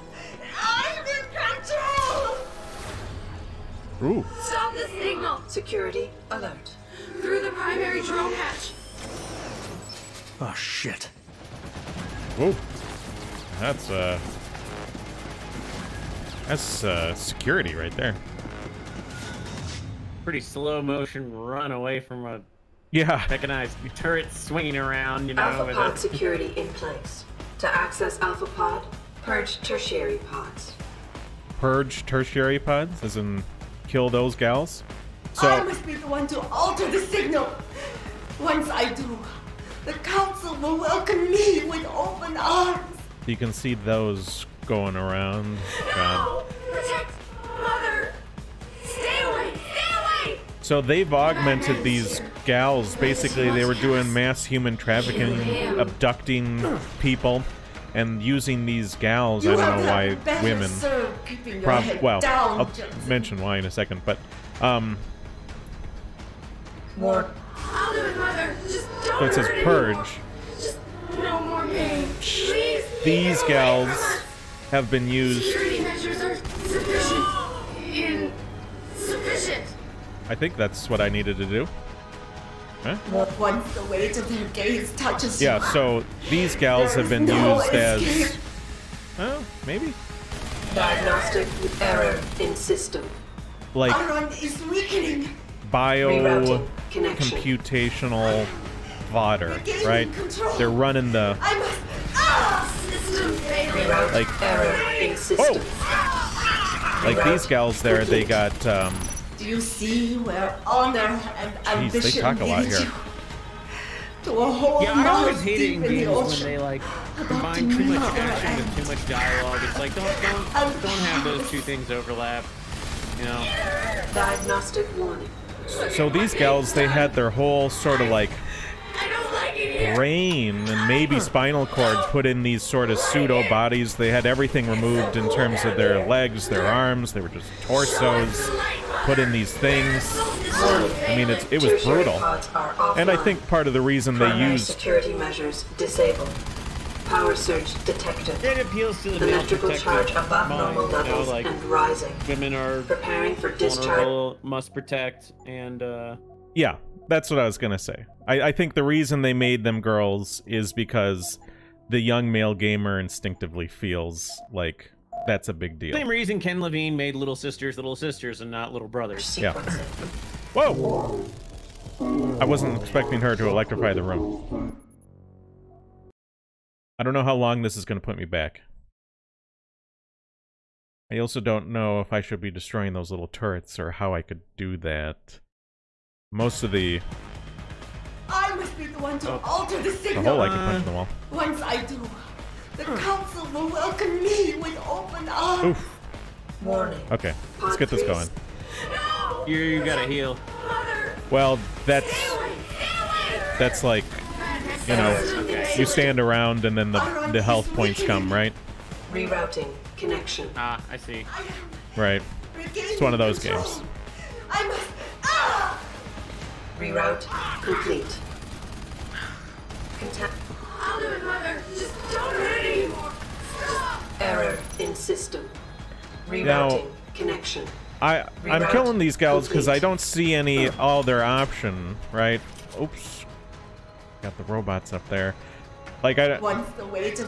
I'm in control! ooh. Stop the signal. Security alert. Through the primary drone hatch. Oh, shit. Ooh. That's security right there. Pretty slow motion run away from a Yeah. mechanized turret swinging around, you know. Alpha with Pod a- security in place. To access Alpha Pod, purge tertiary pods. Purge tertiary pods, as in kill those gals. I So, must be the one to alter the signal. Once I do, the council will welcome me with open arms. you can see those going around. God. No! Protect Mother! Stay away! Stay away! So they've augmented these gals. Basically, they were doing mass human trafficking, abducting people, and using these gals. I don't know why women. Well, down, I'll Jensen. mention why in a second, but More. I'll do it, Mother! Just don't so it says hurt purge. anymore. Just no more pain. Please! These get away from gals us. have been used. Security measures are sufficient. Insufficient. I think that's what I needed to do. Huh? Once the weight of their gaze touches Yeah, you, so these gals have been no used as. escape. Oh, maybe? Diagnostic error in system. Like Iron is weakening. Rerouting connection. bio-computational fodder, Regaining right? control. They're running the. I must. System failure. Reroute Like- error in system. Like these gals there, they got. Do you see where honor and they ambition talk a lot lead here. you? To a whole Yeah, I mile always hated deep in in the games when ocean. they like combine too much action with too much dialogue. It's like don't have those two things overlap. You know. Diagnostic warning. So these gals, they had their whole sort of like I don't like it here. brain and maybe spinal cord put in these sort of pseudo bodies. They had everything removed in terms of their legs, their arms. They were just torsos put in these things. I mean, it was Tertiary brutal. pods are offline. And I think part of the reason they Primary used security measures disabled. Power surge detected. It appeals to the male Electrical charge protective above mind, normal you know, levels like and rising. women are Preparing for discharge. vulnerable, must protect, and yeah, that's what I was gonna say. I think the reason they made them girls is because the young male gamer instinctively feels like that's a big deal. Same reason Ken Levine made little sisters and not little brothers. Yeah. Whoa! I wasn't expecting her to electrify the room. I don't know how long this is going to put me back. I also don't know if I should be destroying those little turrets or how I could do that. Most of the... I must be the one to alter the The signal. hole I can punch in the wall. Once I do, the council will welcome me with open arms. Oof. Warning. Okay, let's get this going. You gotta heal. Well, that's like, you know, you stand around and then the health points come, right? Rerouting connection. Ah, I see. Right. It's one of those games. I must. Reroute complete. I'll do it, Mother. Just don't hurt it anymore. Stop. Error in system. Rerouting Now, connection. I'm killing these gals because I don't see any other option, right? Oops. Got the robots up there. Like,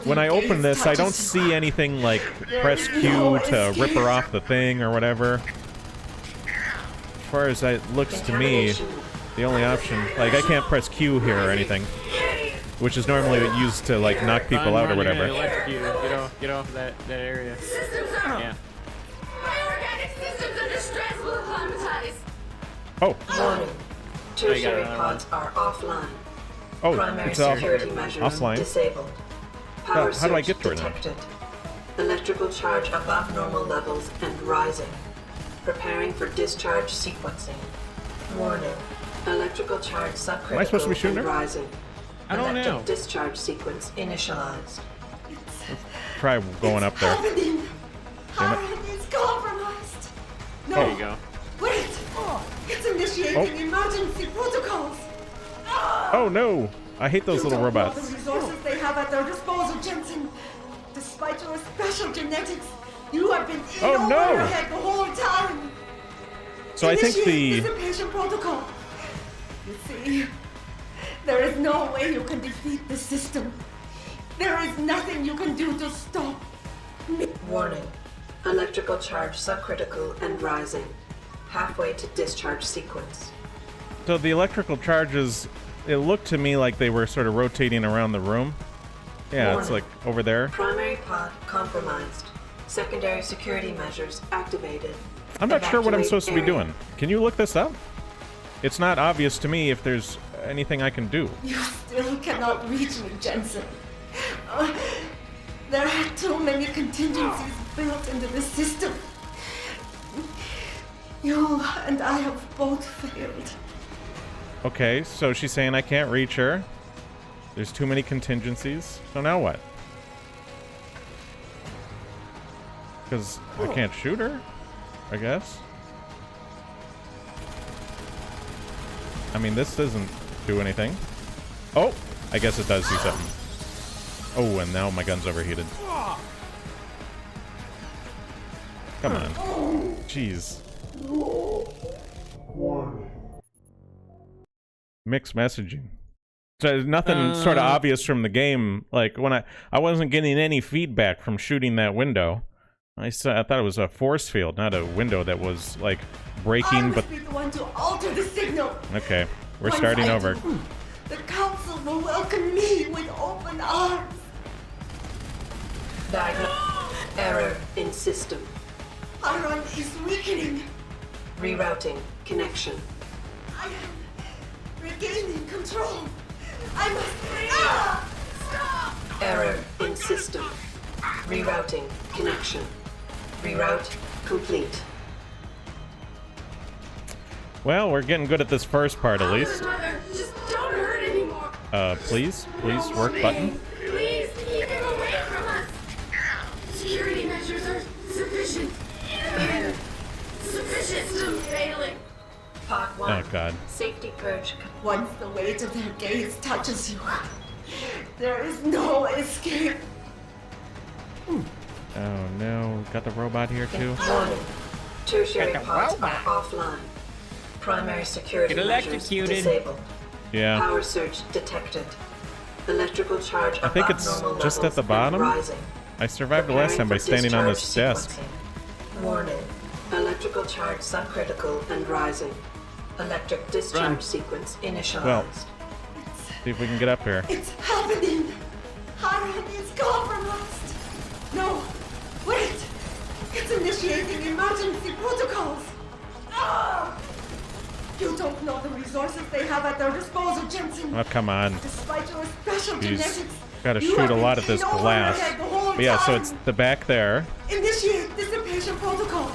when I open this, I don't see anything like press Q to rip her off the thing or whatever. As far as it looks to me, the only option, like, I can't press Q here or anything, which is normally used to, like, knock people out or whatever. Get off that area. Yeah. My organic systems under stress will acclimatize. Oh. Warning. Tertiary pods are offline. Oh, Primary it's security measures offline. Disabled. Power How do I surge get to it then? detected. Electrical charge above normal levels and rising. Preparing for discharge sequencing. Warning. Electrical charge subcritical Am I supposed to be shooting and her? rising. I don't know. Electric discharge sequence initialized. Try going up there. Happening. Haran is compromised. No. There you go. Wait. It's initiating emergency protocols. Oh no! I hate those You little don't know robots. the resources they have at their disposal, Jensen. Despite your special genetics, you have been in Oh, over no. your head the whole time. So I think Initiate the... dissipation protocol. You see, there is no way you can defeat the system. There is nothing you can do to stop me. Warning. Electrical charge subcritical and rising. Halfway to discharge sequence. So the electrical charges, it looked to me like they were sort of rotating around the room. Yeah, it's like over there. Primary pod compromised. Secondary security measures activated. I'm not sure what I'm supposed to be doing. Can you look this up? It's not obvious to me if there's anything I can do. You still cannot reach me, Jensen. There are too many contingencies built into the system. You and I have both failed. Okay, so she's saying I can't reach her. There's too many contingencies. So now what? Because I can't shoot her, I guess. I mean, this doesn't do anything. Oh, I guess it does do something. Oh, and now my gun's overheated. Come on. Jeez. Mixed messaging. So there's nothing sort of obvious from the game. Like when I wasn't getting any feedback from shooting that window. I thought it was a force field, not a window that was like breaking. But be the one to alter the signal. Okay, we're Once starting I over. do, the council will welcome me with open arms. Error in system. Haran is weakening. Rerouting connection. I am regaining control. I must. Stop! Error in system. Rerouting connection. Reroute complete. Well, we're getting good at this first part at least. Mother, just don't hurt anymore. Please work button. Please keep him away from us. Security measures are sufficient. Sufficient. System failing. Part 1. Oh God. Safety purge. Once the weight of their gaze touches you, there is no escape. Oh no, got the robot here too. Warning. Tertiary pods are offline. Primary security Get measures electrocuted. disabled. Yeah. Power surge detected. Electrical charge I think above it's normal just levels at the bottom. and rising. I survived the last time by standing on this desk. Warning. Electrical charge subcritical and rising. Electric discharge sequence initialized. Well, see if we can get up here. It's happening! Harun is compromised! No! Wait! It's initiating emergency protocols! Ah! You don't know the resources they have at their disposal, Jensen. Oh, come on. Despite your special genetics, gotta shoot a lot of this glass. But yeah, so it's the back there. Initiate dissipation protocol.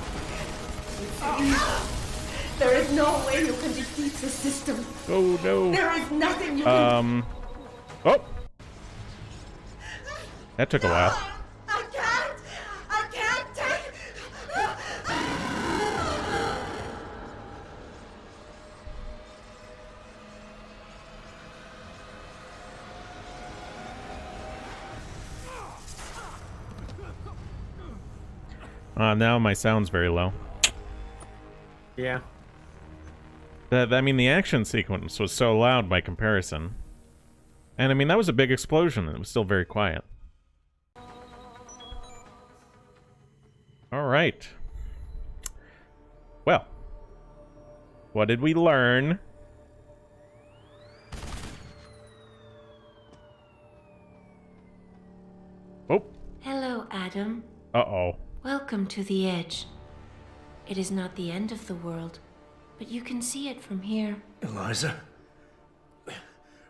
There is no way you can defeat the system. Oh no. There is nothing you can do. Oh. That took a while. I can't take. Now my sound's very low. Yeah. I mean, the action sequence was so loud by comparison. And I mean, that was a big explosion, and it was still very quiet. Alright. Well. What did we learn? Oh. Hello, Adam. Uh-oh. Welcome to the Edge. It is not the end of the world, but you can see it from here. Eliza?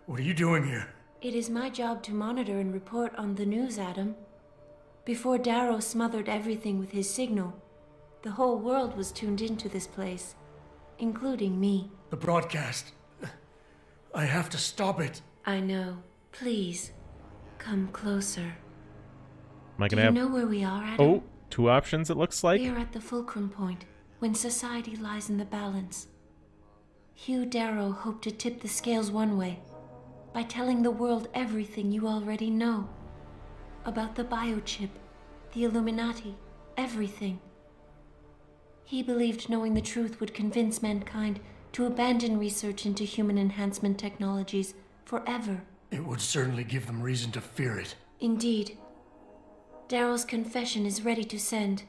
What are you doing here? It is my job to monitor and report on the news, Adam. Before Darrow smothered everything with his signal, the whole world was tuned into this place, including me. The broadcast. I have to stop it. I know. Please, come closer. Am I Do gonna you have... know where we are, Adam? Oh, two options it looks like. We are at the fulcrum point, when society lies in the balance. Hugh Darrow hoped to tip the scales one way, by telling the world everything you already know. About the biochip, the Illuminati, everything. He believed knowing the truth would convince mankind to abandon research into human enhancement technologies forever. It would certainly give them reason to fear it. Indeed. Darrow's confession is ready to send.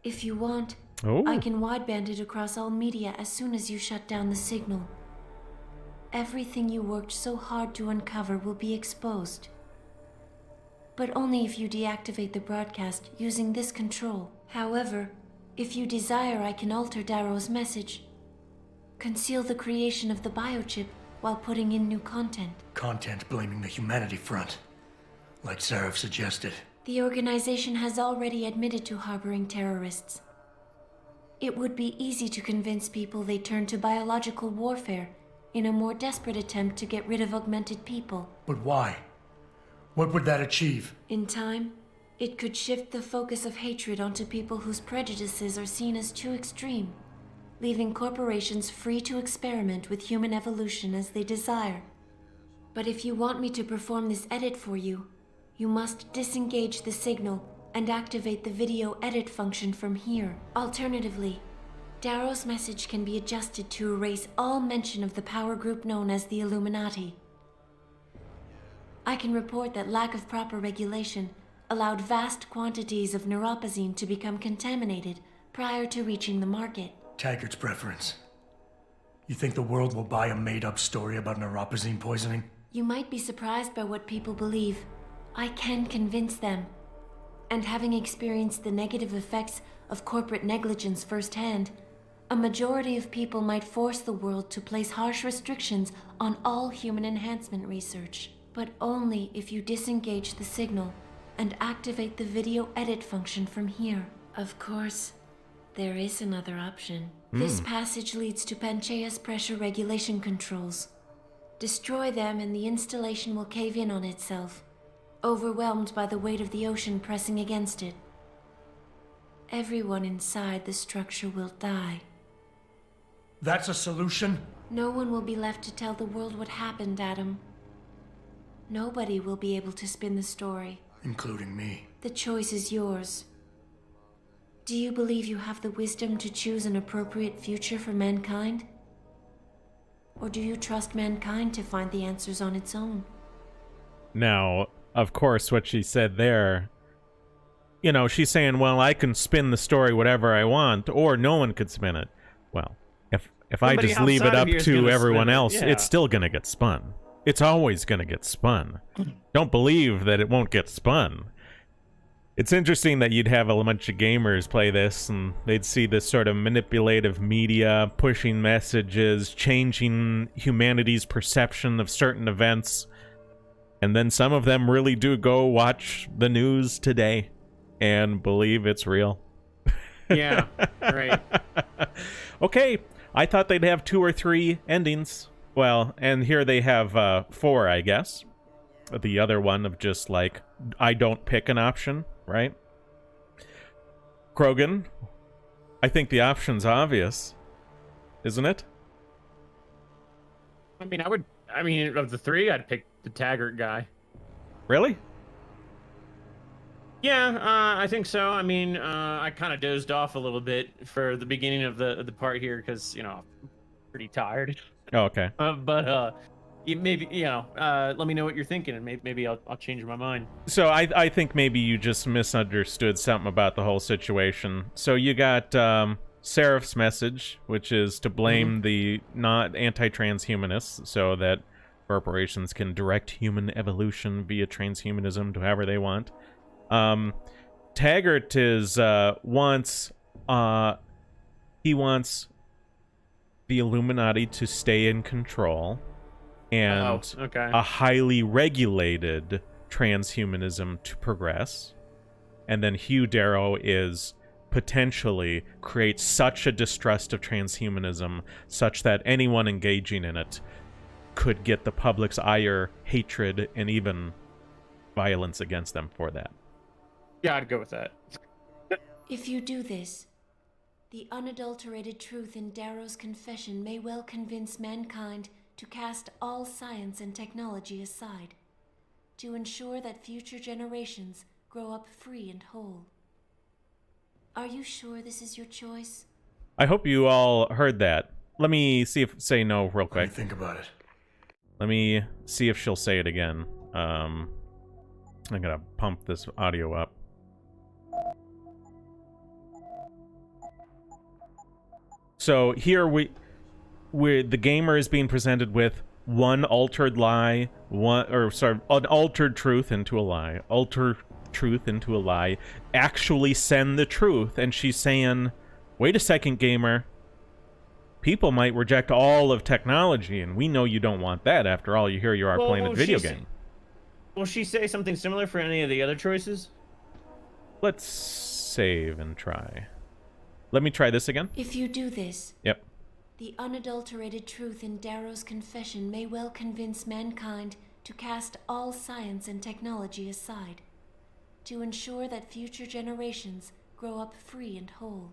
If you want, I can wideband it across all media as soon as you shut down the signal. Everything you worked so hard to uncover will be exposed. But only if you deactivate the broadcast using this control. However, if you desire, I can alter Darrow's message. Conceal the creation of the biochip while putting in new content. Content blaming the humanity front, like Serif suggested. The organization has already admitted to harboring terrorists. It would be easy to convince people they turn to biological warfare in a more desperate attempt to get rid of augmented people. But why? What would that achieve? In time, it could shift the focus of hatred onto people whose prejudices are seen as too extreme, leaving corporations free to experiment with human evolution as they desire. But if you want me to perform this edit for you, you must disengage the signal and activate the video edit function from here. Alternatively, Darrow's message can be adjusted to erase all mention of the power group known as the Illuminati. I can report that lack of proper regulation allowed vast quantities of neuropozyne to become contaminated prior to reaching the market. Taggart's preference. You think the world will buy a made-up story about neuropozyne poisoning? You might be surprised by what people believe. I can convince them. And having experienced the negative effects of corporate negligence firsthand, a majority of people might force the world to place harsh restrictions on all human enhancement research. But only if you disengage the signal and activate the video edit function from here. Of course, there is another option. This passage leads to Panchaea's pressure regulation controls. Destroy them and the installation will cave in on itself, overwhelmed by the weight of the ocean pressing against it. Everyone inside the structure will die. That's a solution? No one will be left to tell the world what happened, Adam. Nobody will be able to spin the story. Including me. The choice is yours. Do you believe you have the wisdom to choose an appropriate future for mankind? Or do you trust mankind to find the answers on its own? Now, of course, what she said there you know, she's saying, well, I can spin the story whatever I want, or no one could spin it. Well, if I Somebody just leave it outside of up here is to gonna everyone spin it, else, yeah. it's still going to get spun. It's always going to get spun. Don't believe that it won't get spun. It's interesting that you'd have a bunch of gamers play this, and they'd see this sort of manipulative media, pushing messages, changing humanity's perception of certain events, and then some of them really do go watch the news today and believe it's real. Yeah, right. Okay, I thought they'd have 2 or 3 endings. Well, and here they have 4, I guess. The other one of just like, I don't pick an option, right? Krogan, I think the option's obvious, isn't it? I mean, of the 3, I'd pick the Taggart guy. Really? Yeah, I think so. I mean, I kind of dozed off a little bit for the beginning of the part here because, you know, I'm pretty tired. Oh, okay. Maybe, you know, let me know what you're thinking, and maybe I'll change my mind. So I think maybe you just misunderstood something about the whole situation. So you got Serif's message, which is to blame the not anti-transhumanists so that corporations can direct human evolution via transhumanism to however they want. Taggart is wants the Illuminati to stay in control and a highly regulated transhumanism to progress. And then Hugh Darrow is potentially create such a distrust of transhumanism such that anyone engaging in it could get the public's ire, hatred, and even violence against them for that. Yeah, I'd go with that. If you do this, the unadulterated truth in Darrow's confession may well convince mankind to cast all science and technology aside, to ensure that future generations grow up free and whole. Are you sure this is your choice? I hope you all heard that. Let me say no real quick. Let me think about it. Let me see if she'll say it again. I'm gonna pump this audio up. So here the gamer is being presented with one altered lie, an altered truth into a lie, alter truth into a lie, actually send the truth, and she's saying, wait a second, gamer, people might reject all of technology, and we know you don't want that. After all, here you are playing a video game. Will she say something similar for any of the other choices? Let's save and try. Let me try this again. If you do this, yep, the unadulterated truth in Darrow's confession may well convince mankind to cast all science and technology aside, to ensure that future generations grow up free and whole.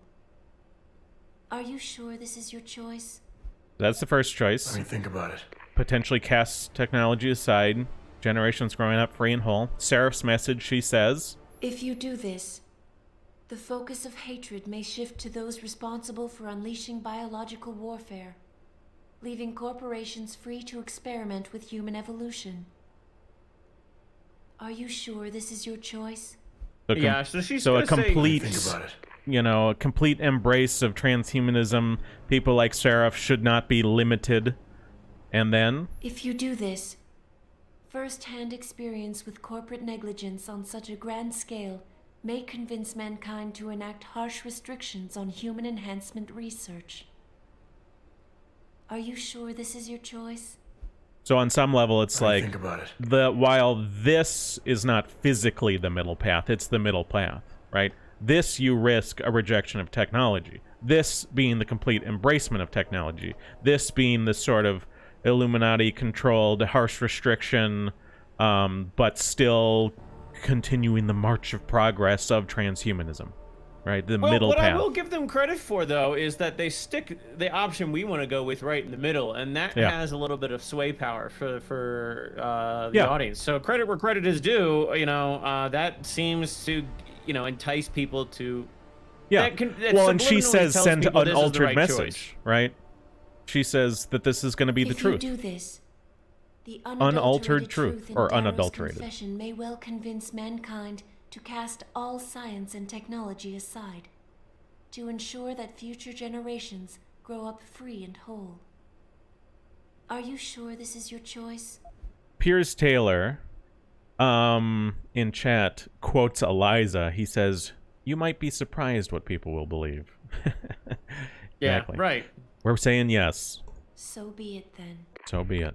Are you sure this is your choice? That's the first choice. Let me think about it. Potentially cast technology aside, generations growing up free and whole. Serif's message, she says, if you do this, the focus of hatred may shift to those responsible for unleashing biological warfare, leaving corporations free to experiment with human evolution. Are you sure this is your choice? Yeah, so she's so a complete, think about it. You know, a complete embrace of transhumanism. People like Serif should not be limited. And then, if you do this, first-hand experience with corporate negligence on such a grand scale may convince mankind to enact harsh restrictions on human enhancement research. Are you sure this is your choice? So on some level, it's like, think about it. While this is not physically the middle path, it's the middle path, right? This, you risk a rejection of technology. This being the complete embracement of technology. This being the sort of Illuminati-controlled, harsh restriction, but still continuing the march of progress of transhumanism, right? The middle path. What I will give them credit for, though, is that they stick the option we want to go with right in the middle, and that has a little bit of sway power for the audience. So credit where credit is due. You know, that seems to, you know, entice people to. Yeah. Well, and she says send an altered right message, choice. right? She says that this is going to be the truth. If you do this, the unaltered truth, or in Darrow's unadulterated. confession may well convince mankind to cast all science and technology aside, to ensure that future generations grow up free and whole. Are you sure this is your choice? Piers Taylor, in chat, quotes Eliza. He says, "You might be surprised what people will believe." Yeah, Exactly. right. We're saying yes. So be it then. So be it.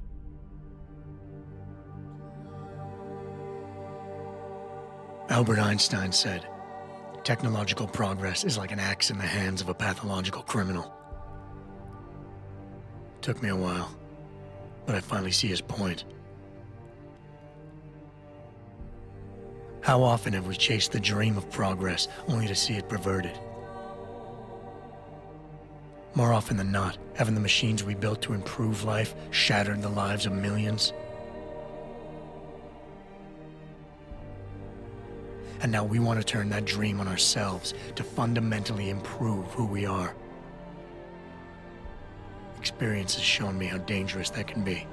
Albert Einstein said, technological progress is like an axe in the hands of a pathological criminal. Took me a while, but I finally see his point. How often have we chased the dream of progress only to see it perverted? More often than not, haven't the machines we built to improve life shattered the lives of millions? And now we want to turn that dream on ourselves to fundamentally improve who we are. Experience has shown me how dangerous that can be.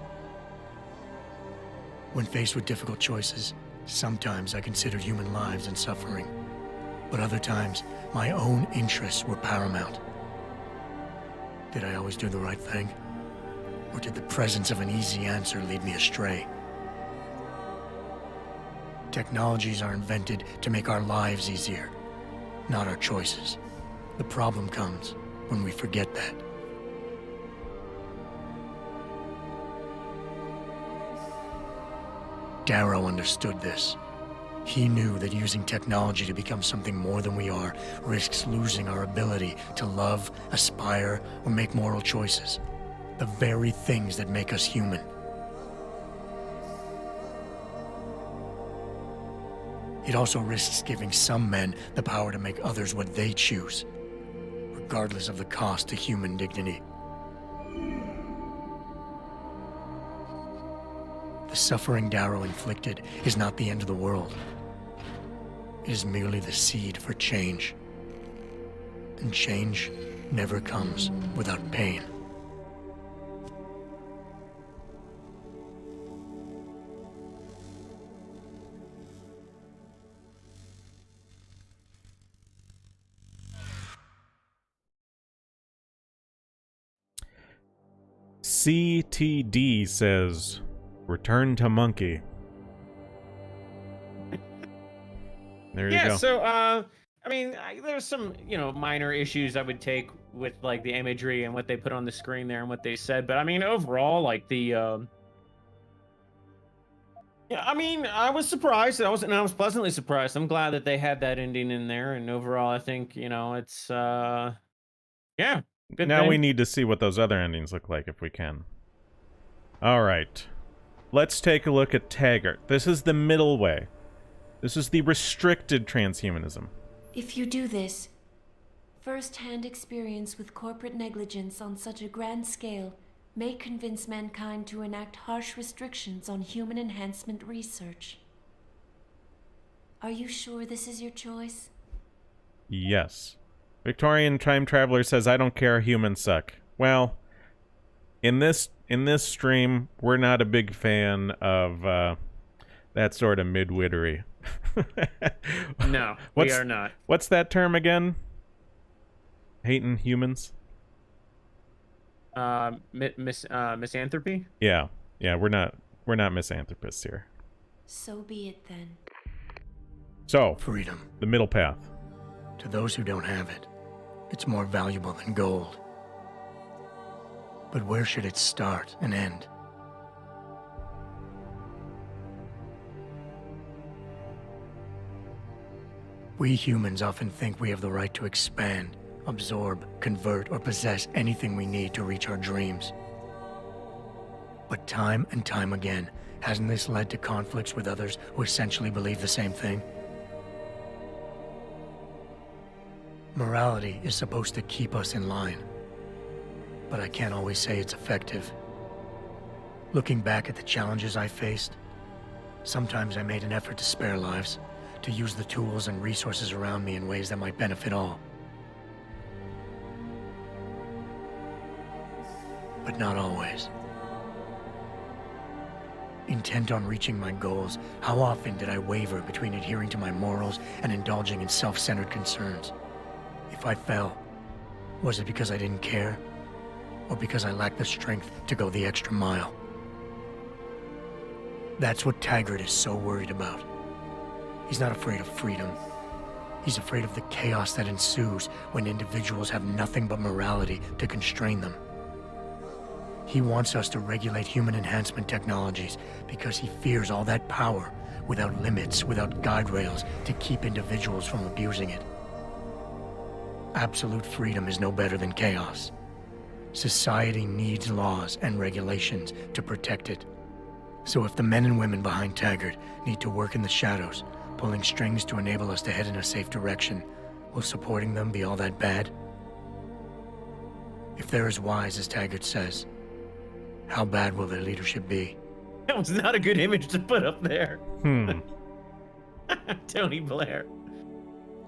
When faced with difficult choices, sometimes I considered human lives and suffering, but other times, my own interests were paramount. Did I always do the right thing? Or did the presence of an easy answer lead me astray? Technologies are invented to make our lives easier, not our choices. The problem comes when we forget that. Darrow understood this. He knew that using technology to become something more than we are risks losing our ability to love, aspire, or make moral choices. The very things that make us human. It also risks giving some men the power to make others what they choose, regardless of the cost to human dignity. The suffering Darrow inflicted is not the end of the world. It is merely the seed for change. And change never comes without pain. CTD says, "Return to monkey." There you go. Yeah, so, I mean, there's some, minor issues I would take with, like, the imagery and what they put on the screen there and what they said. But, I mean, overall, like, yeah, I mean, I was surprised. I was pleasantly surprised. I'm glad that they had that ending in there. And overall, I think, it's, yeah, good Now thing. we need to see what those other endings look like if we can. All right. Let's take a look at Taggart. This is the middle way. This is the restricted transhumanism. If you do this, first-hand experience with corporate negligence on such a grand scale may convince mankind to enact harsh restrictions on human enhancement research. Are you sure this is your choice? Yes. Victorian Time Traveler says, "I don't care, humans suck." Well, in this stream, we're not a big fan of that sort of midwittery. No, we are not. What's that term again? Hating humans? Misanthropy? Yeah, we're not misanthropists here. So be it then. So, freedom. The middle path. To those who don't have it, it's more valuable than gold. But where should it start and end? We humans often think we have the right to expand, absorb, convert, or possess anything we need to reach our dreams. But time and time again, hasn't this led to conflicts with others who essentially believe the same thing? Morality is supposed to keep us in line, but I can't always say it's effective. Looking back at the challenges I faced, sometimes I made an effort to spare lives, to use the tools and resources around me in ways that might benefit all. But not always. Intent on reaching my goals, how often did I waver between adhering to my morals and indulging in self-centered concerns? If I fell, was it because I didn't care? Or because I lacked the strength to go the extra mile? That's what Taggart is so worried about. He's not afraid of freedom. He's afraid of the chaos that ensues when individuals have nothing but morality to constrain them. He wants us to regulate human enhancement technologies because he fears all that power, without limits, without guide rails, to keep individuals from abusing it. Absolute freedom is no better than chaos. Society needs laws and regulations to protect it. So if the men and women behind Taggart need to work in the shadows, pulling strings to enable us to head in a safe direction, will supporting them be all that bad? If they're as wise as Taggart says, how bad will their leadership be? That was not a good image to put up there. Tony Blair.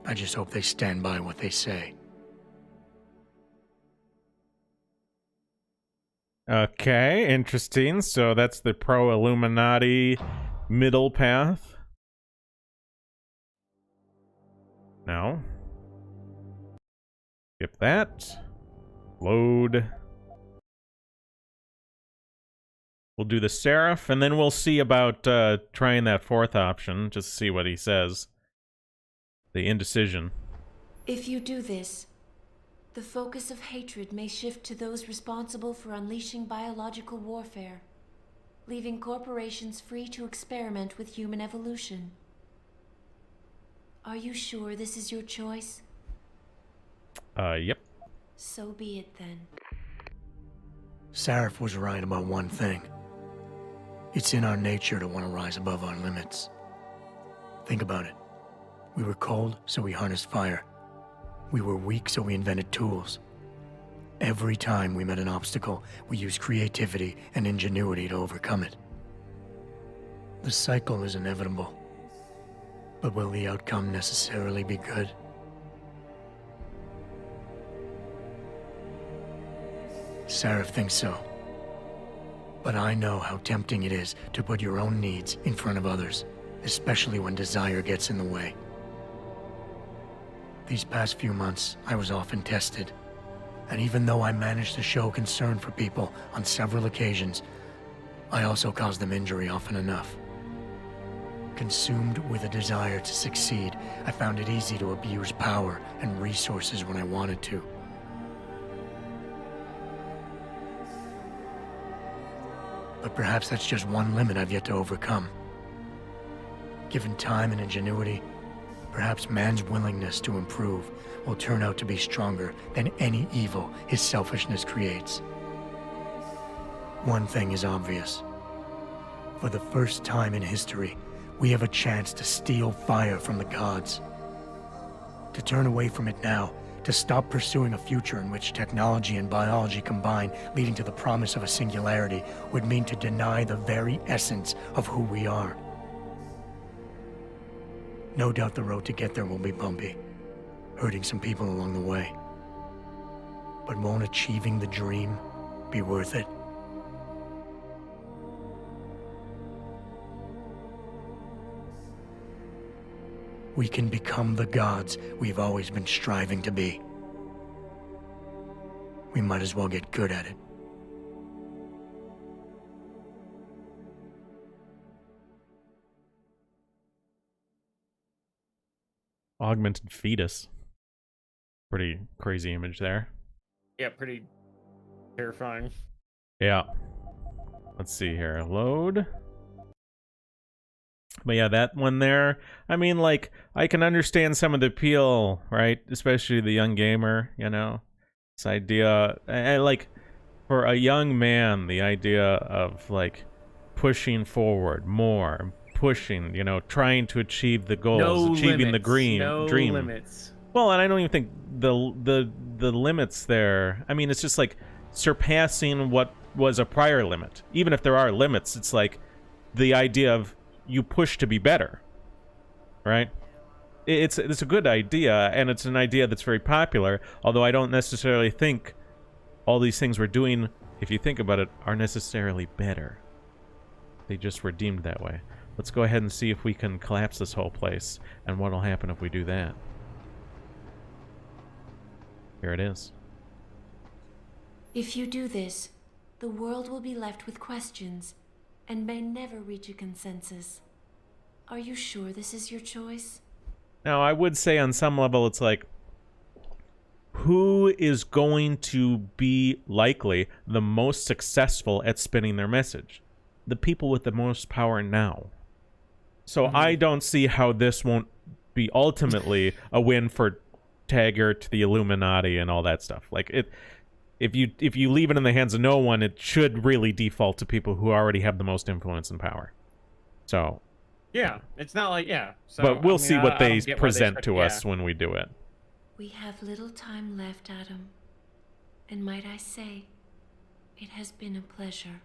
I just hope they stand by what they say. Okay, interesting. So that's the pro-Illuminati middle path. Now, skip that. Load. We'll do the Serif, and then we'll see about trying that fourth option, just to see what he says. The indecision. If you do this, the focus of hatred may shift to those responsible for unleashing biological warfare, leaving corporations free to experiment with human evolution. Are you sure this is your choice? Yep. So be it then. Serif was right about one thing. It's in our nature to want to rise above our limits. Think about it. We were cold, so we harnessed fire. We were weak, so we invented tools. Every time we met an obstacle, we used creativity and ingenuity to overcome it. The cycle is inevitable. But will the outcome necessarily be good? Serif thinks so. But I know how tempting it is to put your own needs in front of others, especially when desire gets in the way. These past few months, I was often tested. And even though I managed to show concern for people on several occasions, I also caused them injury often enough. Consumed with a desire to succeed, I found it easy to abuse power and resources when I wanted to. But perhaps that's just one limit I've yet to overcome. Given time and ingenuity, perhaps man's willingness to improve will turn out to be stronger than any evil his selfishness creates. One thing is obvious. For the first time in history, we have a chance to steal fire from the gods. To turn away from it now, to stop pursuing a future in which technology and biology combine, leading to the promise of a singularity, would mean to deny the very essence of who we are. No doubt the road to get there will be bumpy, hurting some people along the way. But won't achieving the dream be worth it? We can become the gods we've always been striving to be. We might as well get good at it. Augmented fetus. Pretty crazy image there. Yeah, pretty terrifying. Yeah. Let's see here. Load. But yeah, that one there, I mean, like, I can understand some of the appeal, right? Especially the young gamer, you know? This idea, like, for a young man, the idea of, like, pushing forward more, pushing, you know, trying to achieve the goals, achieving the dream. No limits. Well, and I don't even think the limits there, I mean, it's just, like, surpassing what was a prior limit. Even if there are limits, it's, like, the idea of you push to be better, right? It's a good idea, and it's an idea that's very popular, although I don't necessarily think all these things we're doing, if you think about it, are necessarily better. They just were deemed that way. Let's go ahead and see if we can collapse this whole place, and what'll happen if we do that. Here it is. If you do this, the world will be left with questions and may never reach a consensus. Are you sure this is your choice? Now, I would say on some level it's like, who is going to be likely the most successful at spinning their message? The people with the most power now. So I don't see how this won't be ultimately a win for Taggart, the Illuminati, and all that stuff. Like, if you leave it in the hands of no one, it should really default to people who already have the most influence and power. So yeah, it's not like So, but we'll see what they present to us when we do it. We have little time left, Adam. And might I say, it has been a pleasure.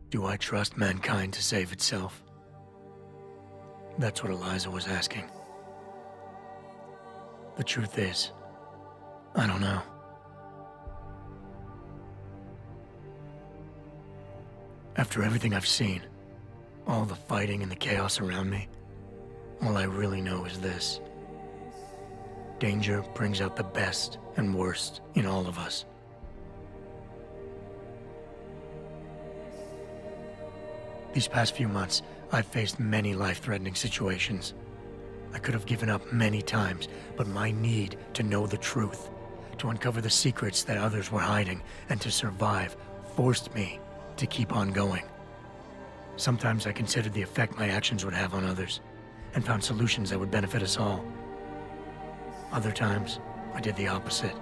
Do I trust mankind to save itself? That's what Eliza was asking. The truth is, I don't know. After everything I've seen, all the fighting and the chaos around me, all I really know is this. Danger brings out the best and worst in all of us. These past few months, I've faced many life-threatening situations. I could have given up many times, but my need to know the truth, to uncover the secrets that others were hiding, and to survive, forced me to keep on going. Sometimes I considered the effect my actions would have on others, and found solutions that would benefit us all. Other times, I did the opposite,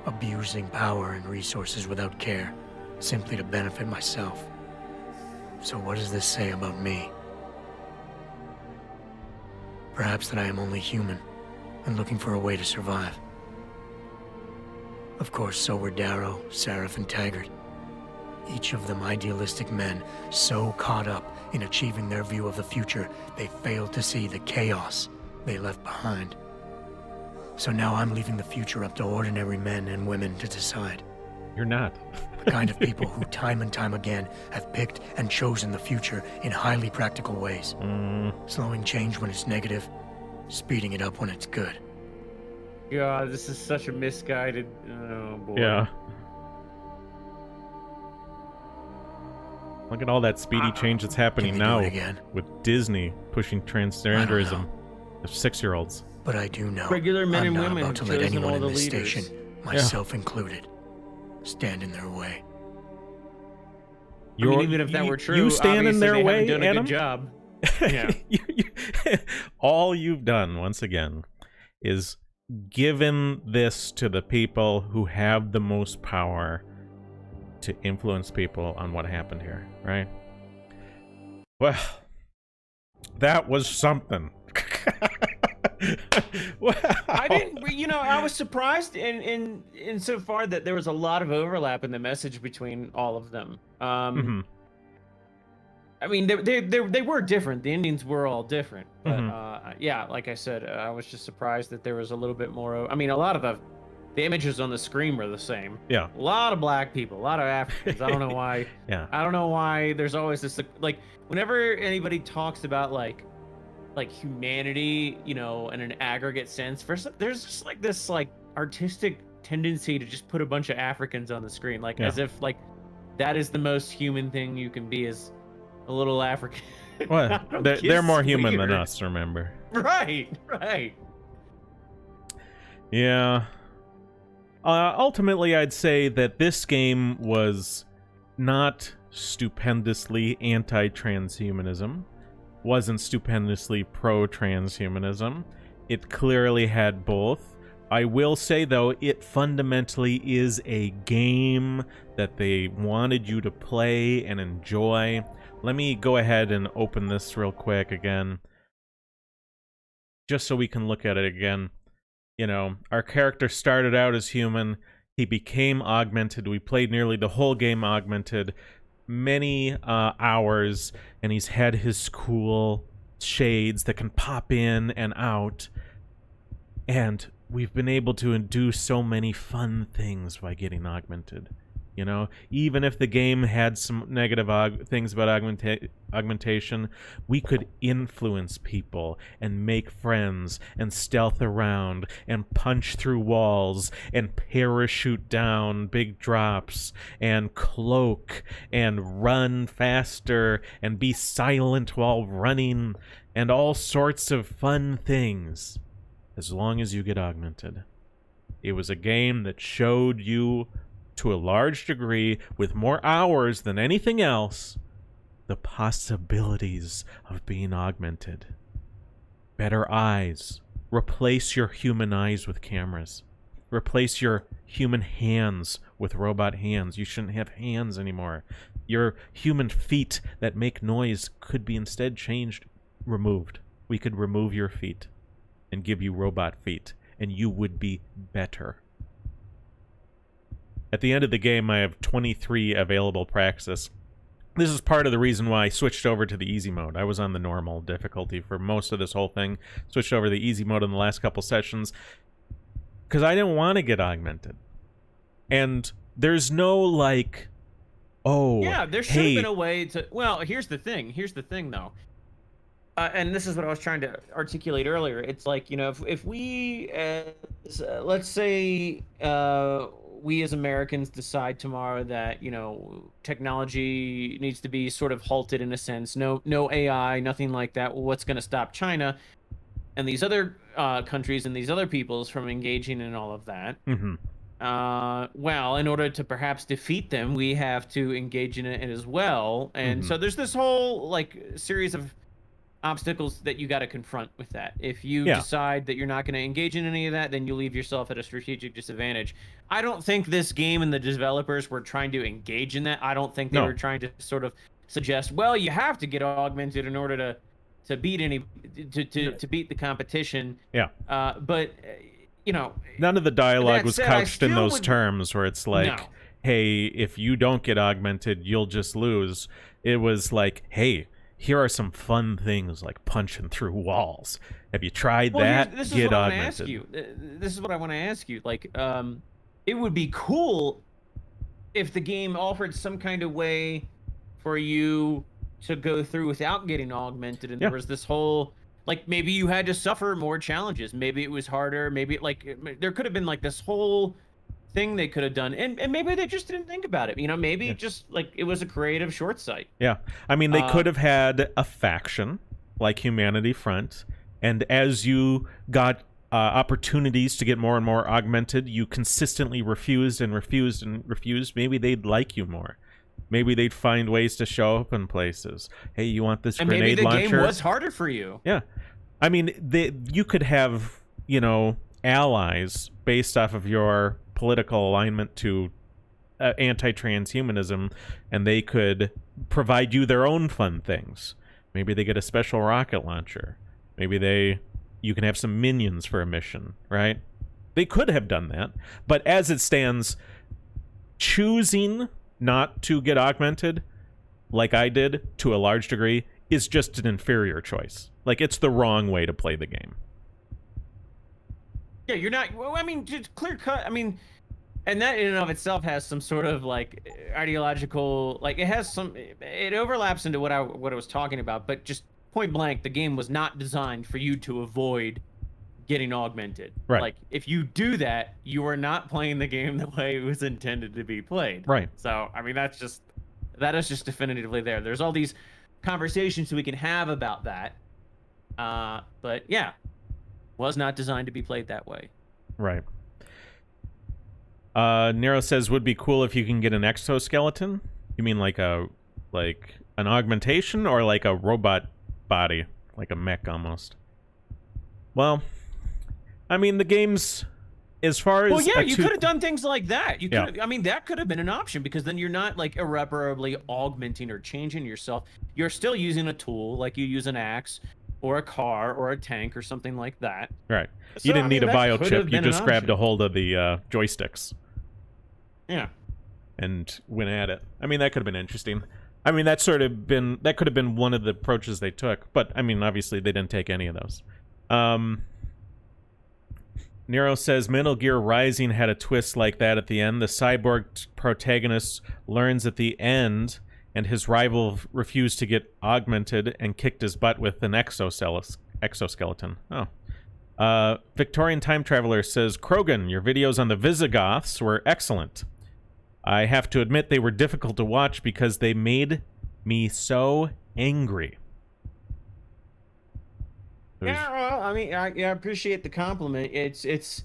abusing power and resources without care, simply to benefit myself. So what does this say about me? Perhaps that I am only human, and looking for a way to survive. Of course, so were Darrow, Serif, and Taggart. Each of them idealistic men, so caught up in achieving their view of the future, they failed to see the chaos they left behind. So now I'm leaving the future up to ordinary men and women to decide. You're not. The kind of people who time and time again have picked and chosen the future in highly practical ways. Slowing change when it's negative, speeding it up when it's good. God, this is such a misguided... Oh, boy. Yeah. Look at all that speedy change that's happening now with Disney pushing transgenderism of 6-year-olds. But I do know regular men I'm and not women about to let anyone in this leaders. station, myself included, stand in their way. I mean, even if that were true, you stand in their they way, haven't done Adam? a good job. Yeah. All you've done, once again, is given this to the people who have the most power to influence people on what happened here, right? Well, that was something. Wow. I didn't, I was surprised in so far that there was a lot of overlap in the message between all of them. I mean, they were different. The endings were all different, but yeah, like I said, I was just surprised that there was a little bit more. I mean, a lot of the images on the screen were the same. Yeah, a lot of black people, a lot of Africans. I don't know why. Yeah, I don't know why. There's always this like whenever anybody talks about like humanity, in an aggregate sense, there's just like this like artistic tendency to just put a bunch of Africans on the screen, like as if like that is the most human thing you can be, as a little African. Well, they're more human than us, remember? Right. Yeah. Ultimately, I'd say that this game was not stupendously anti-transhumanism, wasn't stupendously pro-transhumanism. It clearly had both. I will say, though, it fundamentally is a game that they wanted you to play and enjoy. Let me go ahead and open this real quick again, just so we can look at it again. Our character started out as human. He became augmented. We played nearly the whole game augmented. many hours, and he's had his cool shades that can pop in and out, and we've been able to do so many fun things by getting augmented. You know, even if the game had some negative things about augmentation, we could influence people and make friends and stealth around and punch through walls and parachute down big drops and cloak and run faster and be silent while running and all sorts of fun things, as long as you get augmented. It was a game that showed you, to a large degree, with more hours than anything else, the possibilities of being augmented. Better eyes. Replace your human eyes with cameras. Replace your human hands with robot hands. You shouldn't have hands anymore. Your human feet that make noise could be instead removed. We could remove your feet and give you robot feet, and you would be better. At the end of the game, I have 23 available praxis. This is part of the reason why I switched over to the easy mode. I was on the normal difficulty for most of this whole thing. Switched over to the easy mode in the last couple sessions because I didn't want to get augmented. And there's no, like, oh, yeah, there should have been a way to... Well, here's the thing, though. And this is what I was trying to articulate earlier. It's like, you know, if we, let's say... we as Americans decide tomorrow that, you know, technology needs to be sort of halted in a sense. No AI, nothing like that. Well, what's going to stop China and these other countries and these other peoples from engaging in all of that? Mm-hmm. Well, in order to perhaps defeat them, we have to engage in it as well. And so there's this whole, like, series of obstacles that you got to confront with that. If you decide that you're not going to engage in any of that, then you leave yourself at a strategic disadvantage. I don't think this game and the developers were trying to engage in that. I don't think they were trying to sort of suggest, well, you have to get augmented in order to beat to beat the competition. Yeah. But you know, none of the dialogue was couched in those terms where it's like, hey, if you don't get augmented, you'll just lose. It was like, hey, here are some fun things like punching through walls. Have you tried that? Get augmented. This is what I want to ask you. Like, it would be cool if the game offered some kind of way for you to go through without getting augmented, and there was this whole, like, maybe you had to suffer more challenges. Maybe it was harder. Maybe, like, there could have been, like, this whole thing they could have done, and maybe they just didn't think about it. You know, maybe just, like, it was a creative short sight. Yeah. I mean, they could have had a faction like Humanity Front, and as you got opportunities to get more and more augmented, you consistently refused and refused and refused. Maybe they'd like you more. Maybe they'd find ways to show up in places. Hey, you want this grenade launcher? And maybe the game was harder for you. Yeah. I mean, you could have, you know, allies based off of your political alignment to anti-transhumanism, and they could provide you their own fun things. Maybe they get a special rocket launcher. Maybe you can have some minions for a mission, right? They could have done that, but as it stands, choosing not to get augmented, like I did to a large degree, is just an inferior choice. Like, it's the wrong way to play the game. Yeah, you're not... Well, I mean, just clear cut. I mean, and that in and of itself has some sort of, like, ideological... Like, it has some... It overlaps into what I was talking about, but just point blank, the game was not designed for you to avoid getting augmented. Right. Like, if you do that, you are not playing the game the way it was intended to be played. Right. So, I mean, that is just definitively there. There's all these conversations we can have about that. But, yeah. Was not designed to be played that way. Right. Nero says, would be cool if you can get an exoskeleton. You mean like an augmentation, or like a robot body, like a mech almost? Well, I mean, the game's, as far as... Well, yeah, you could have done things like that. You could. I mean, that could have been an option, because then you're not, like, irreparably augmenting or changing yourself. You're still using a tool, like you use an axe, or a car, or a tank, or something like that. Right. You didn't need a biochip. You just grabbed a hold of the joysticks. Yeah. and went at it. I mean, that could have been interesting. I mean, that could have been one of the approaches they took, but I mean, obviously they didn't take any of those. Nero says Metal Gear Rising had a twist like that at the end. The cyborg protagonist learns at the end, and his rival refused to get augmented and kicked his butt with an exoskeleton. Oh. Victorian Time Traveler says, Krogan, your videos on the Visigoths were excellent. I have to admit they were difficult to watch because they made me so angry. Yeah, well, I mean, I appreciate the compliment. It's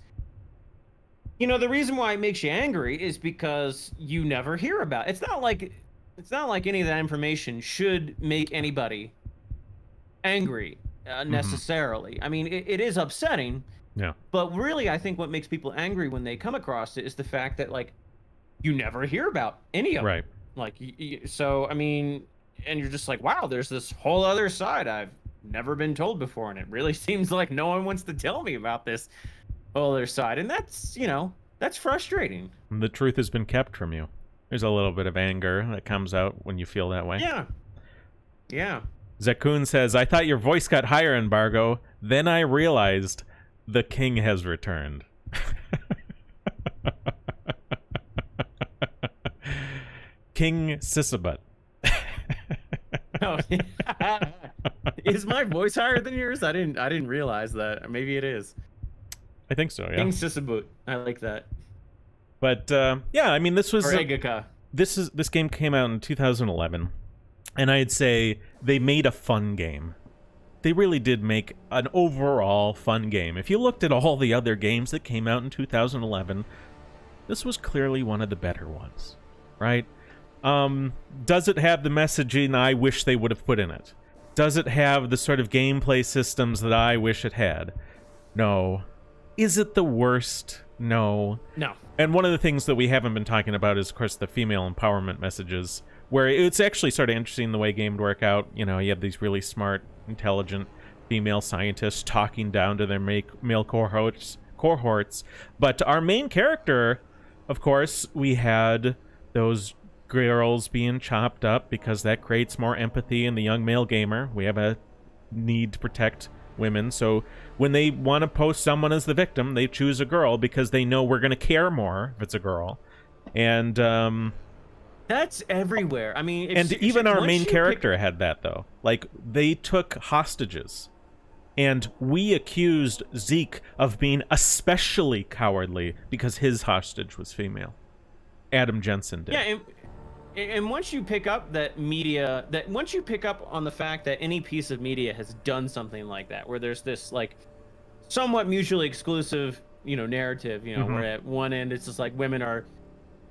you know, the reason why it makes you angry is because you never hear about it. It's not like any of that information should make anybody angry necessarily. I mean, it is upsetting. Yeah. But really, I think what makes people angry when they come across it is the fact that, like, you never hear about any of it. Like, so, I mean, and you're just like, wow, there's this whole other side I've never been told before, and it really seems like no one wants to tell me about this whole other side, and that's, you know, that's frustrating. The truth has been kept from you. There's a little bit of anger that comes out when you feel that way. Yeah. Yeah. Zakun says, I thought your voice got higher, Embargo. Then I realized the king has returned. King Sisabut. Oh, is my voice higher than yours? I didn't realize that. Maybe it is. I think so, yeah. King Sisabut. I like that. But yeah, I mean, this was this game came out in 2011, and I'd say they made a fun game. They really did make an overall fun game. If you looked at all the other games that came out in 2011, this was clearly one of the better ones, right? Does it have the messaging I wish they would have put in it? Does it have the sort of gameplay systems that I wish it had? No. Is it the worst? No. No. And one of the things that we haven't been talking about is, of course, the female empowerment messages, where it's actually sort of interesting the way game would work out. You know, you have these really smart, intelligent female scientists talking down to their male cohorts. But our main character, of course, we had those girls being chopped up because that creates more empathy in the young male gamer. We have a need to protect women, so when they want to post someone as the victim, they choose a girl because they know we're going to care more if it's a girl. And that's everywhere. I mean, and even our main character had that, though. Like, they took hostages, and we accused Zeke of being especially cowardly because his hostage was female. Adam Jensen did. Yeah, and once you pick up once you pick up on the fact that any piece of media has done something like that, where there's this, like, somewhat mutually exclusive, you know, narrative, you know, where at one end it's just like women are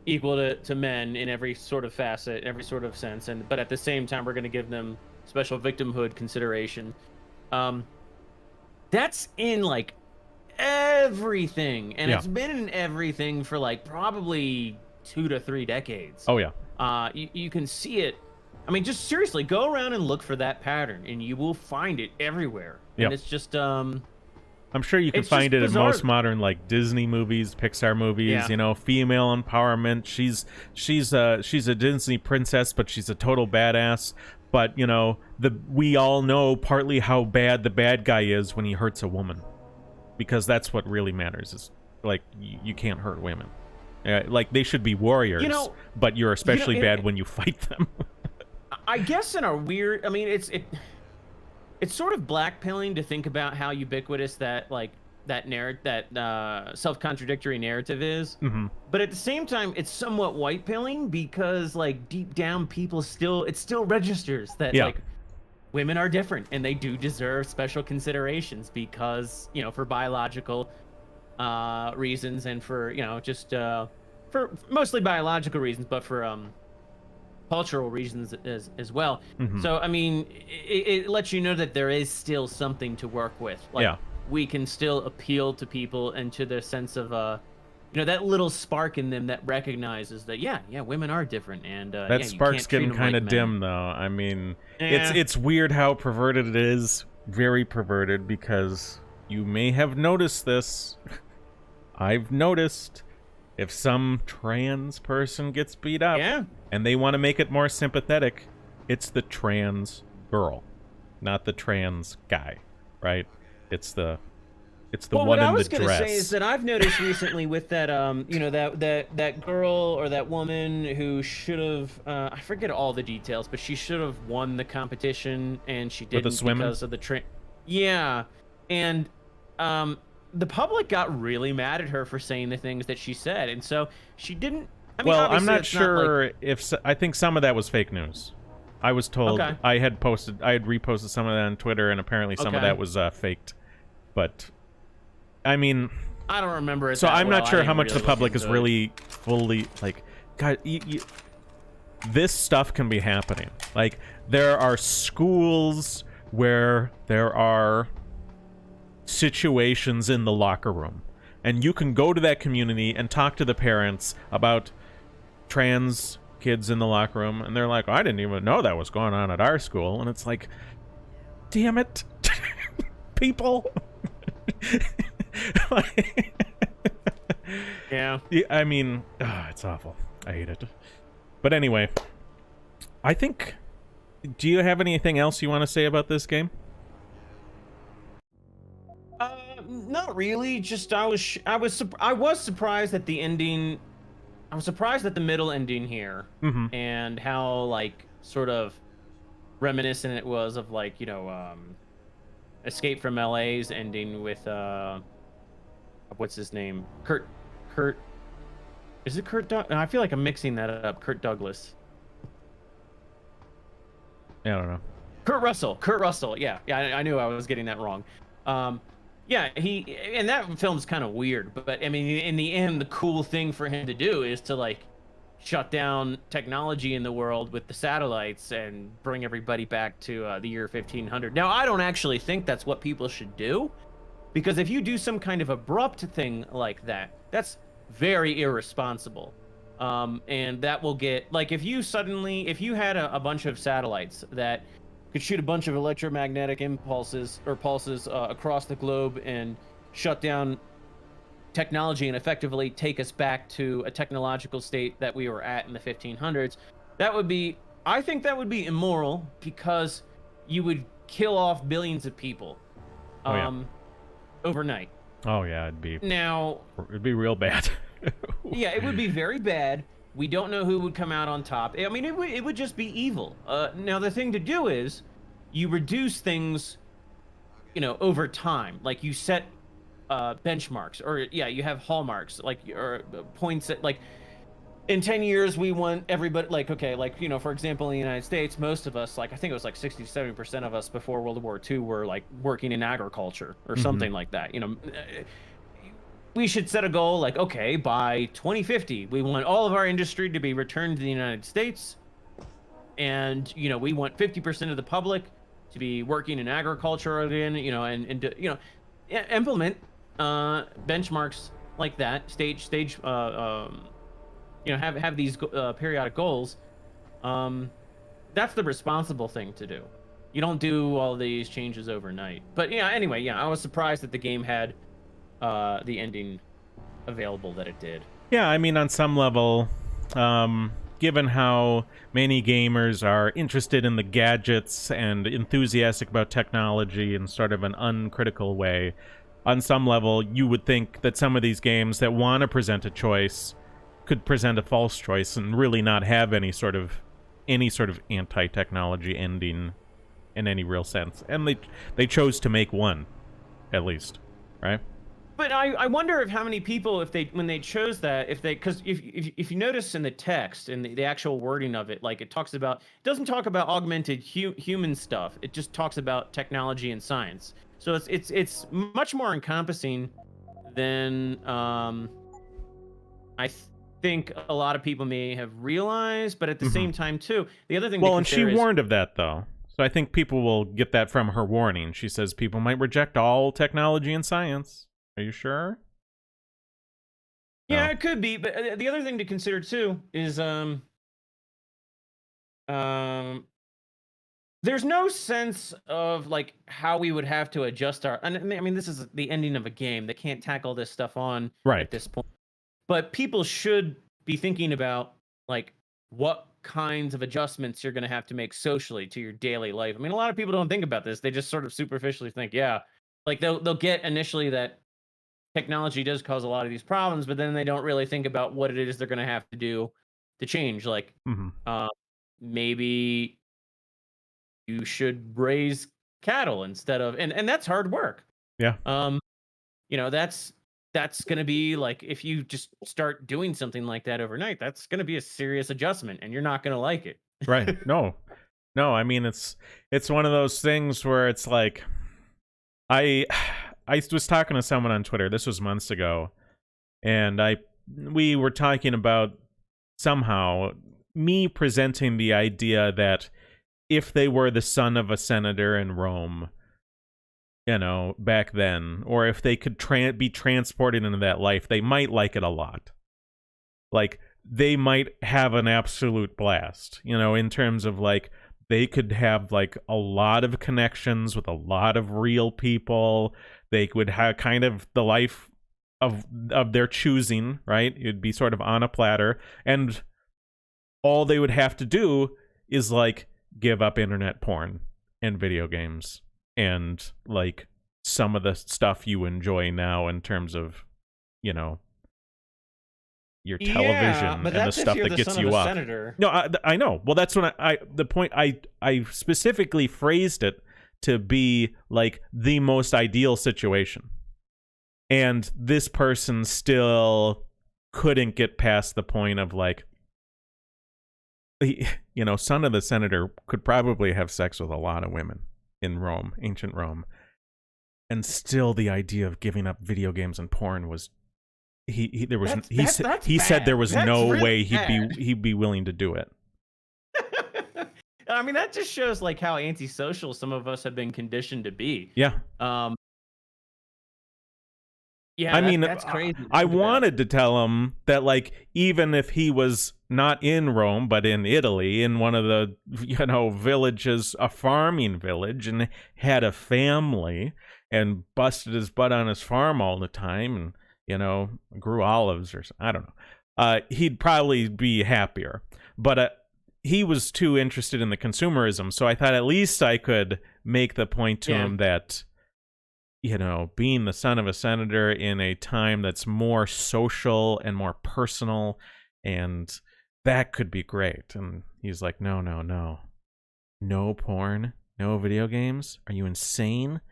equal to men in every sort of facet, every sort of sense, but at the same time we're going to give them special victimhood consideration. That's in, like, everything, and it's been in everything for, like, probably 2 to 3 decades. Oh yeah. You can see it. I mean, just seriously, go around and look for that pattern, and you will find it everywhere. And it's just, I'm sure you can find it in most modern, like, Disney movies, Pixar movies. You know, female empowerment. She's a Disney princess, but she's a total badass. But you know, we all know partly how bad the bad guy is when he hurts a woman, because that's what really matters. Is, like, you can't hurt women. Like, they should be warriors, you know, but you're especially bad when you fight them. I guess in a weird, I mean, it's sort of blackpilling to think about how ubiquitous that, like, that self-contradictory narrative is. But at the same time, it's somewhat white-pilling because, like, deep down, it still registers that, like, women are different and they do deserve special considerations because, you know, for biological reasons, and for, you know, just for mostly biological reasons, but for cultural reasons as well. So I mean, it lets you know that there is still something to work with. Like, we can still appeal to people and to their sense of you know, that little spark in them that recognizes that women are different, and that spark's getting kind of dim, though. I mean, it's weird how perverted it is. Very perverted, because you may have noticed this. I've noticed if some trans person gets beat up Yeah. and they want to make it more sympathetic, it's the trans girl, not the trans guy, right? It's the Well, one what I in the was going to dress. say is that I've noticed recently with that, that girl or that woman who should have, I forget all the details, but she should have won the competition and she didn't because of the train. Yeah, and the public got really mad at her for saying the things that she said, and so she didn't. I mean, well, I'm not it's sure like... if I think some of that was fake news. I was told I had reposted some of that on Twitter, and apparently some of that was faked. But I mean, I don't remember it. So I'm not sure how much really the public is really fully like. God, this stuff can be happening. Like there are schools where there are situations in the locker room, and you can go to that community and talk to the parents about trans kids in the locker room, and they're like, I didn't even know that was going on at our school. And it's like, damn it, people. Yeah. I mean, it's awful. I hate it. But anyway, I think, do you have anything else you want to say about this game? Not really. Just I was surprised at the ending. I was surprised at the middle ending here, and how like sort of reminiscent it was of like, you know, Escape from LA's ending with what's his name? Kurt. Is it Kurt? I feel like I'm mixing that up. Kurt Douglas. I don't know. Kurt Russell. Yeah. I knew I was getting that wrong. Yeah, and that film's kind of weird, but I mean, in the end, the cool thing for him to do is to like shut down technology in the world with the satellites and bring everybody back to the year 1500. Now, I don't actually think that's what people should do, because if you do some kind of abrupt thing like that, that's very irresponsible. And that will get, like, if you had a bunch of satellites that could shoot a bunch of electromagnetic impulses or pulses across the globe and shut down technology and effectively take us back to a technological state that we were at in the 1500s, I think that would be immoral, because you would kill off billions of people overnight. Oh yeah, it'd be real bad. Yeah, it would be very bad. We don't know who would come out on top. I mean, it would just be evil. Now, the thing to do is you reduce things, you know, over time. Like you set benchmarks, or you have hallmarks, like, or points that, like, in 10 years we want everybody, like, okay, like, you know, for example, in the United States, most of us, like, I think it was like 60-70% of us before World War II were like working in agriculture or something like that. You know, we should set a goal like, okay, by 2050, we want all of our industry to be returned to the United States. And, you know, we want 50% of the public to be working in agriculture again, you know, and you know, implement benchmarks like that, stage, you know, have these periodic goals. That's the responsible thing to do. You don't do all these changes overnight. But yeah, anyway, I was surprised that the game had the ending available that it did. Yeah, I mean, on some level, given how many gamers are interested in the gadgets and enthusiastic about technology in sort of an uncritical way, on some level, you would think that some of these games that want to present a choice could present a false choice and really not have any sort of anti-technology ending in any real sense. And they chose to make one, at least, right? But I wonder if how many people, when they chose that, because if you notice in the text, in the actual wording of it, like, it doesn't talk about augmented human stuff. It just talks about technology and science. So it's much more encompassing than I think a lot of people may have realized. But at the same time, too, the other thing. Well, and she warned of that, though. So I think people will get that from her warning. She says people might reject all technology and science. Are you sure? Yeah, it could be. But the other thing to consider too is there's no sense of like how we would have to adjust our. And I mean, this is the ending of a game. They can't tackle this stuff on right at this point. but people should be thinking about like what kinds of adjustments you're going to have to make socially to your daily life. I mean, a lot of people don't think about this. They just sort of superficially think, yeah, like they'll get initially that technology does cause a lot of these problems, but then they don't really think about what it is they're going to have to do to change. Like, maybe you should raise cattle instead of, and that's hard work. Yeah. You know, that's going to be like, if you just start doing something like that overnight, that's going to be a serious adjustment, and you're not going to like it. Right. No. I mean, it's one of those things where it's like, I was talking to someone on Twitter. This was months ago, and we were talking about somehow me presenting the idea that if they were the son of a senator in Rome, you know, back then, or if they could be transported into that life, they might like it a lot. Like, they might have an absolute blast, you know, in terms of like, they could have like a lot of connections with a lot of real people. They would have kind of the life of their choosing, right? It'd be sort of on a platter, and all they would have to do is like give up internet porn and video games and like some of the stuff you enjoy now in terms of, you know, your television and the stuff that gets you up. Senator. No, I know. Well, that's when the point I specifically phrased it to be like the most ideal situation. And this person still couldn't get past the point of like, you know, son of the senator could probably have sex with a lot of women in Rome, ancient Rome. And still the idea of giving up video games and porn was he said there was no way he'd be willing to do it. I mean, that just shows like how antisocial some of us have been conditioned to be. Yeah. Yeah, I mean, that's crazy. I wanted to tell him that, like, even if he was not in Rome, but in Italy, in one of the, you know, villages, a farming village, and had a family, and busted his butt on his farm all the time, and, you know, grew olives or something, I don't know. He'd probably be happier. But he was too interested in the consumerism, so I thought at least I could make the point to him that, you know, being the son of a senator in a time that's more social and more personal, and that could be great. And he's like, no porn, no video games. Are you insane?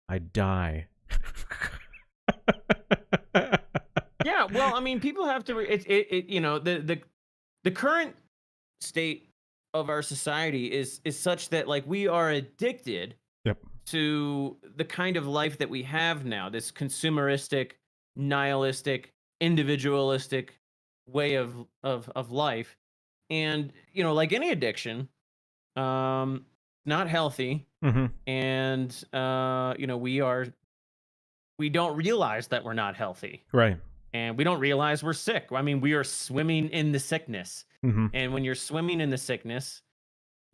I'd die. Yeah, well, I mean, people have to. You know, the current state of our society is such that like we are addicted. Yep. To the kind of life that we have now, this consumeristic, nihilistic, individualistic way of life. And, you know, like any addiction, not healthy. Mm-hmm. And, you know, we don't realize that we're not healthy. Right. And we don't realize we're sick. I mean, we are swimming in the sickness. Mm-hmm. And when you're swimming in the sickness,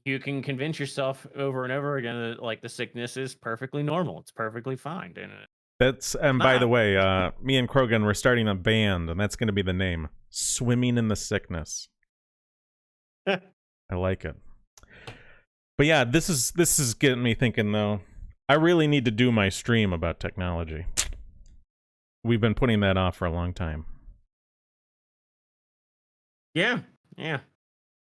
you can convince yourself over and over again that like the sickness is perfectly normal. It's perfectly fine. And by the way, me and Krogan, we're starting a band, and that's going to be the name. Swimming in the Sickness. I like it. But yeah, this is getting me thinking, though. I really need to do my stream about technology. We've been putting that off for a long time. Yeah.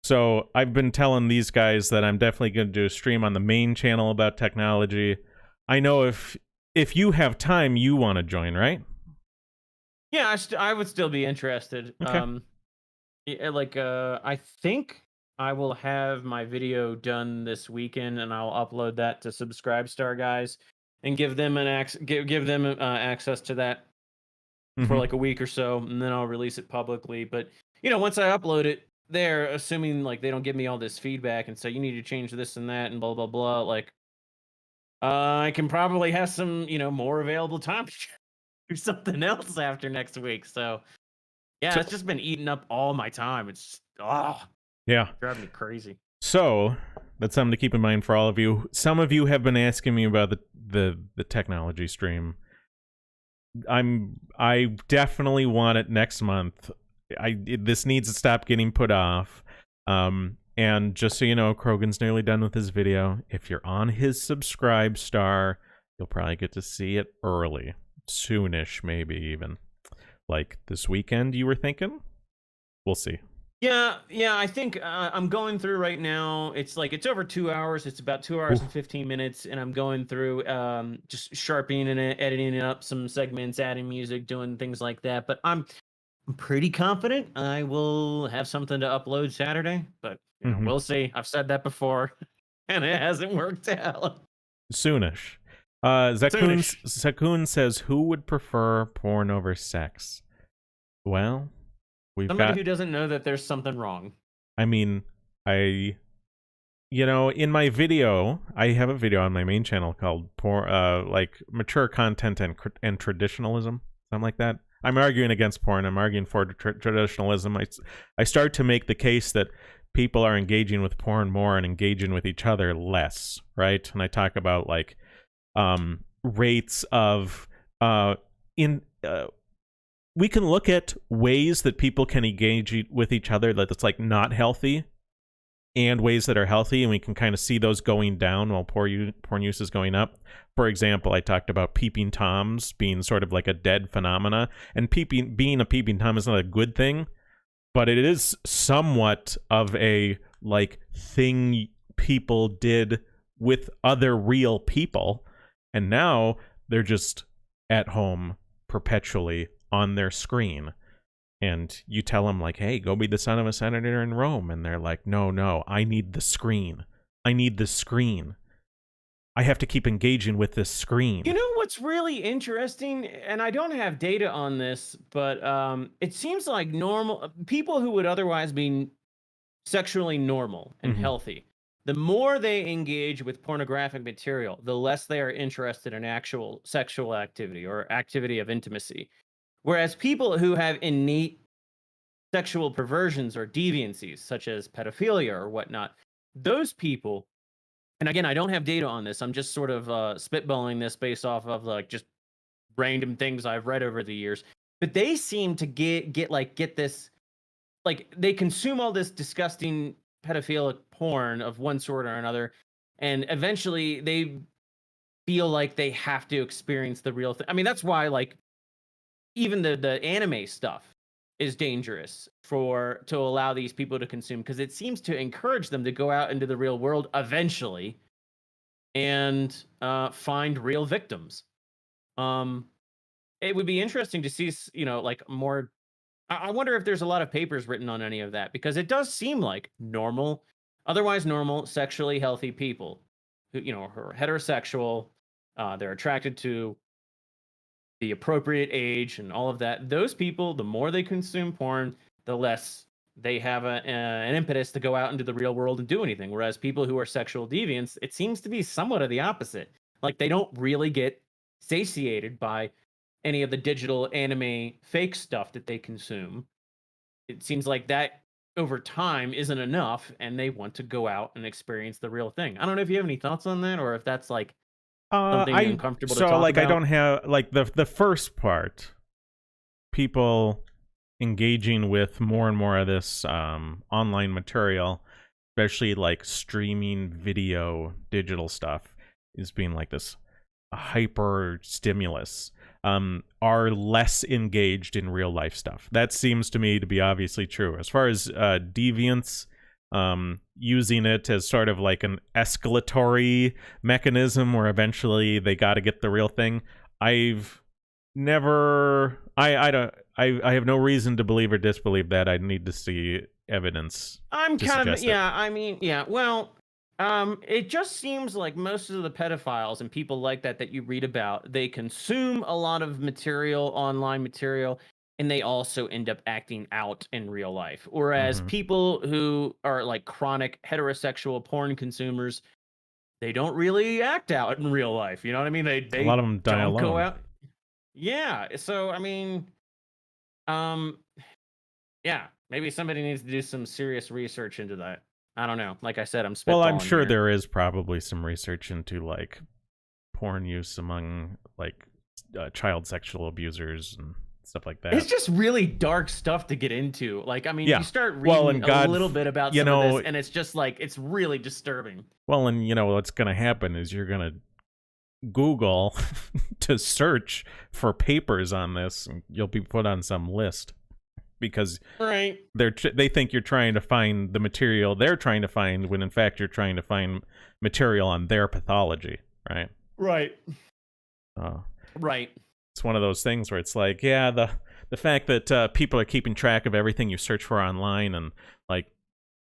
So I've been telling these guys that I'm definitely going to do a stream on the main channel about technology. I know if you have time, you want to join, right? Yeah, I would still be interested. Okay. I think I will have my video done this weekend, and I'll upload that to Subscribestar guys and give them access to that for like a week or so, and then I'll release it publicly. But you know, once I upload it, they're assuming like they don't give me all this feedback and say you need to change this and that and blah blah blah. Like, I can probably have some, you know, more available time to do something else after next week. So yeah, it's just been eating up all my time. It's yeah, driving me crazy. So that's something to keep in mind for all of you. Some of you have been asking me about the technology stream. I definitely want it next month. This needs to stop getting put off. And just so you know, Krogan's nearly done with his video. If you're on his subscribe star, you'll probably get to see it early. Soonish, maybe even. Like this weekend, you were thinking? We'll see. Yeah, I think I'm going through right now. It's over 2 hours. It's about 2 hours and 15 minutes, and I'm going through just sharpening it, editing it up, some segments, adding music, doing things like that. But I'm pretty confident I will have something to upload Saturday, but we'll see. I've said that before, and it hasn't worked out. Soonish. Zakun says, who would prefer porn over sex? Well, somebody who doesn't know that there's something wrong. I mean, in my video, I have a video on my main channel called mature content and traditionalism, something like that. I'm arguing against porn. I'm arguing for traditionalism. I start to make the case that people are engaging with porn more and engaging with each other less, right? And I talk about rates of we can look at ways that people can engage with each other that's not healthy, and ways that are healthy, and we can kind of see those going down while porn use is going up. For example, I talked about peeping toms being sort of like a dead phenomena, and being a peeping tom is not a good thing, but it is somewhat of a thing people did with other real people, and now they're just at home perpetually on their screen. And you tell them hey, go be the son of a senator in Rome, and they're like, no, I need the screen. I have to keep engaging with this screen. You know what's really interesting, and I don't have data on this, but it seems like normal people who would otherwise be sexually normal and healthy, the more they engage with pornographic material, the less they are interested in actual sexual activity or activity of intimacy. Whereas people who have innate sexual perversions or deviancies, such as pedophilia or whatnot, those people, and again, I don't have data on this, I'm just sort of spitballing this based off of just random things I've read over the years, but they seem to get this, they consume all this disgusting pedophilic porn of one sort or another, and eventually they feel like they have to experience the real thing. I mean, that's why even the anime stuff is dangerous to allow these people to consume, because it seems to encourage them to go out into the real world eventually and find real victims. It would be interesting to see, more. I wonder if there's a lot of papers written on any of that, because it does seem like otherwise normal, sexually healthy people who are heterosexual, they're attracted to the appropriate age and all of that. Those people, the more they consume porn, the less they have an impetus to go out into the real world and do anything. Whereas people who are sexual deviants, it seems to be somewhat of the opposite. They don't really get satiated by any of the digital anime fake stuff that they consume. It seems like that over time isn't enough, and they want to go out and experience the real thing. I don't know if you have any thoughts on that, or if that's something uncomfortable to talk about. I don't have the first part, people engaging with more and more of this online material, especially streaming video digital stuff, is being this hyper stimulus, are less engaged in real life stuff. That seems to me to be obviously true. As far as deviants, using it as sort of an escalatory mechanism where eventually they got to get the real thing, I have no reason to believe or disbelieve that. I need to see evidence. It just seems like most of the pedophiles and people like that you read about, they consume a lot of material, online material, and they also end up acting out in real life. Whereas people who are chronic heterosexual porn consumers, they don't really act out in real life. You know what I mean? They a lot of them die alone. Go out. Yeah. So I mean, maybe somebody needs to do some serious research into that. I don't know. Like I said, I'm spitballing. Well, I'm sure here. There is probably some research into porn use among child sexual abusers and stuff like that. It's just really dark stuff to get into. Like, I mean, Yeah. you start Well, reading and God, a little bit about you some know, of this, and it's just like, it's really disturbing. Well, and you know what's going to happen is you're going to Google to search for papers on this, and you'll be put on some list because right. they think you're trying to find the material they're trying to find when in fact you're trying to find material on their pathology, right? Right. Right. It's one of those things where it's like, yeah, the fact that people are keeping track of everything you search for online, and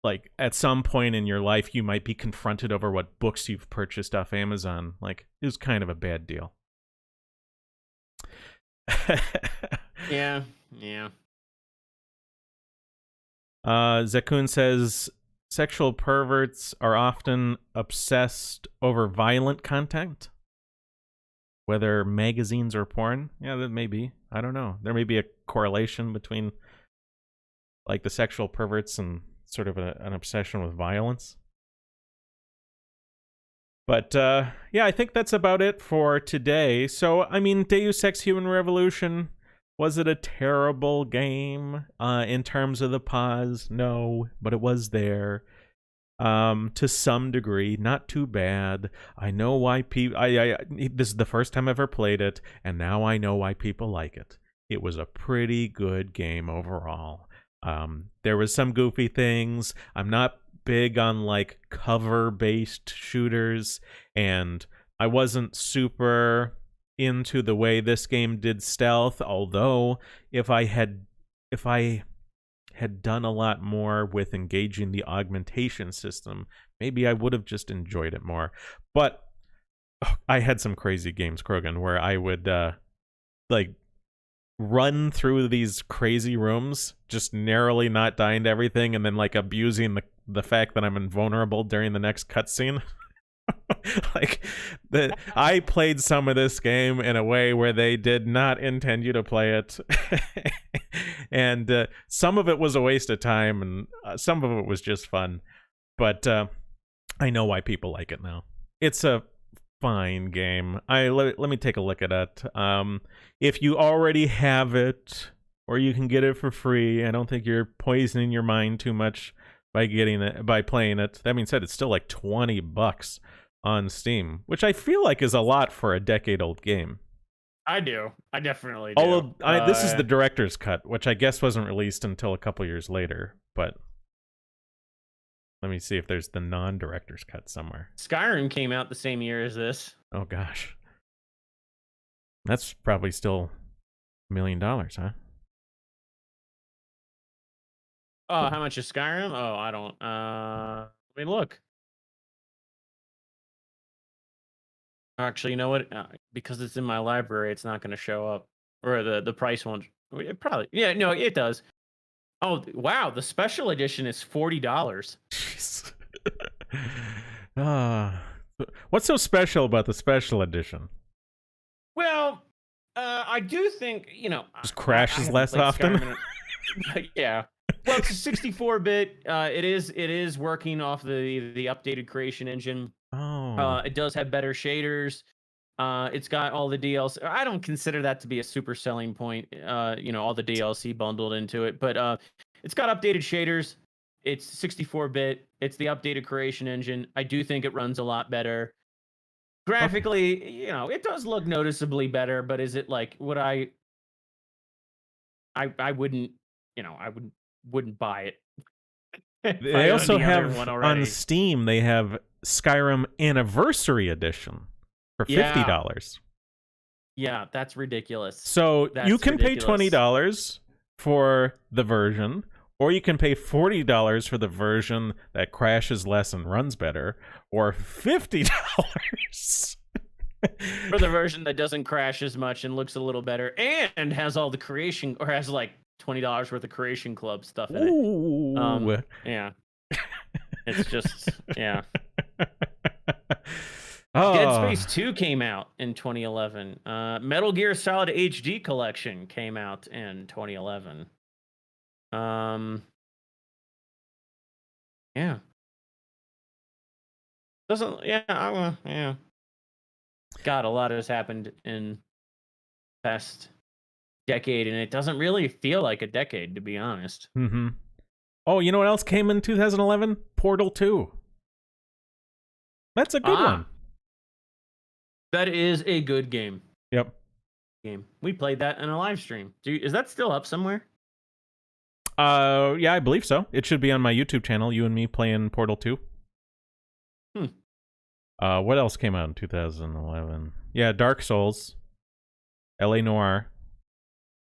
like at some point in your life you might be confronted over what books you've purchased off Amazon. Like, it was kind of a bad deal. Yeah. Zakun says sexual perverts are often obsessed over violent content, whether magazines or porn. Yeah, that may be. I don't know. There may be a correlation between like the sexual perverts and sort of an obsession with violence. But yeah, I think that's about it for today. So, I mean, Deus Ex Human Revolution, was it a terrible game in terms of the pause? No, but it was there to some degree. Not too bad. I know why people... this is the first time I've ever played it, and now I know why people like it. It was a pretty good game overall. There was some goofy things. I'm not big on like cover-based shooters, and I wasn't super into the way this game did stealth, although if I had done a lot more with engaging the augmentation system, maybe I would have just enjoyed it more. But I had some crazy games, Krogan, where I would like run through these crazy rooms, just narrowly not dying to everything, and then like abusing the fact that I'm invulnerable during the next cutscene. Like, I played some of this game in a way where they did not intend you to play it. And some of it was a waste of time, and some of it was just fun. But I know why people like it now. It's a fine game. Let me take a look at it. If you already have it, or you can get it for free, I don't think you're poisoning your mind too much by playing it. That being said, it's still like $20 on Steam, which I feel like is a lot for a decade-old game. I do. I definitely do. This is the director's cut, which I guess wasn't released until a couple years later, but let me see if there's the non-director's cut somewhere. Skyrim came out the same year as this. Oh, gosh. That's probably still $1 million, huh? Oh, how much is Skyrim? Oh, I don't. Let me look. Actually, you know what? Because it's in my library, it's not going to show up. Or the price won't. It probably. Yeah, no, it does. Oh, wow. The special edition is $40. Jeez. What's so special about the special edition? Well, I do think, just crashes less often. Yeah. Well, it's a 64-bit. It is working off the updated creation engine. Oh. It does have better shaders. It's got all the DLC. I don't consider that to be a super selling point. All the DLC bundled into it, but it's got updated shaders. It's 64-bit. It's the updated creation engine. I do think it runs a lot better. Graphically, it does look noticeably better, but is it like would I wouldn't, I wouldn't buy it. They also have on Steam, they have Skyrim Anniversary Edition for $50. Yeah, that's ridiculous. So you can pay $20 for the version, or you can pay $40 for the version that crashes less and runs better, or $50 for the version that doesn't crash as much and looks a little better and has all the creation, or has like $20 worth of Creation Club stuff in it. Ooh. Yeah. It's just, yeah. Oh. Dead Space 2 came out in 2011. Metal Gear Solid HD Collection came out in 2011. Yeah. Yeah. God, a lot has happened in past decade, and it doesn't really feel like a decade, to be honest. Mm-hmm. Oh, you know what else came in 2011? Portal 2. That's a good one. That is a good game. Yep. We played that in a live stream. Is that still up somewhere? Yeah, I believe so. It should be on my YouTube channel, you and me playing Portal 2. What else came out in 2011? Yeah, Dark Souls, L.A. Noire,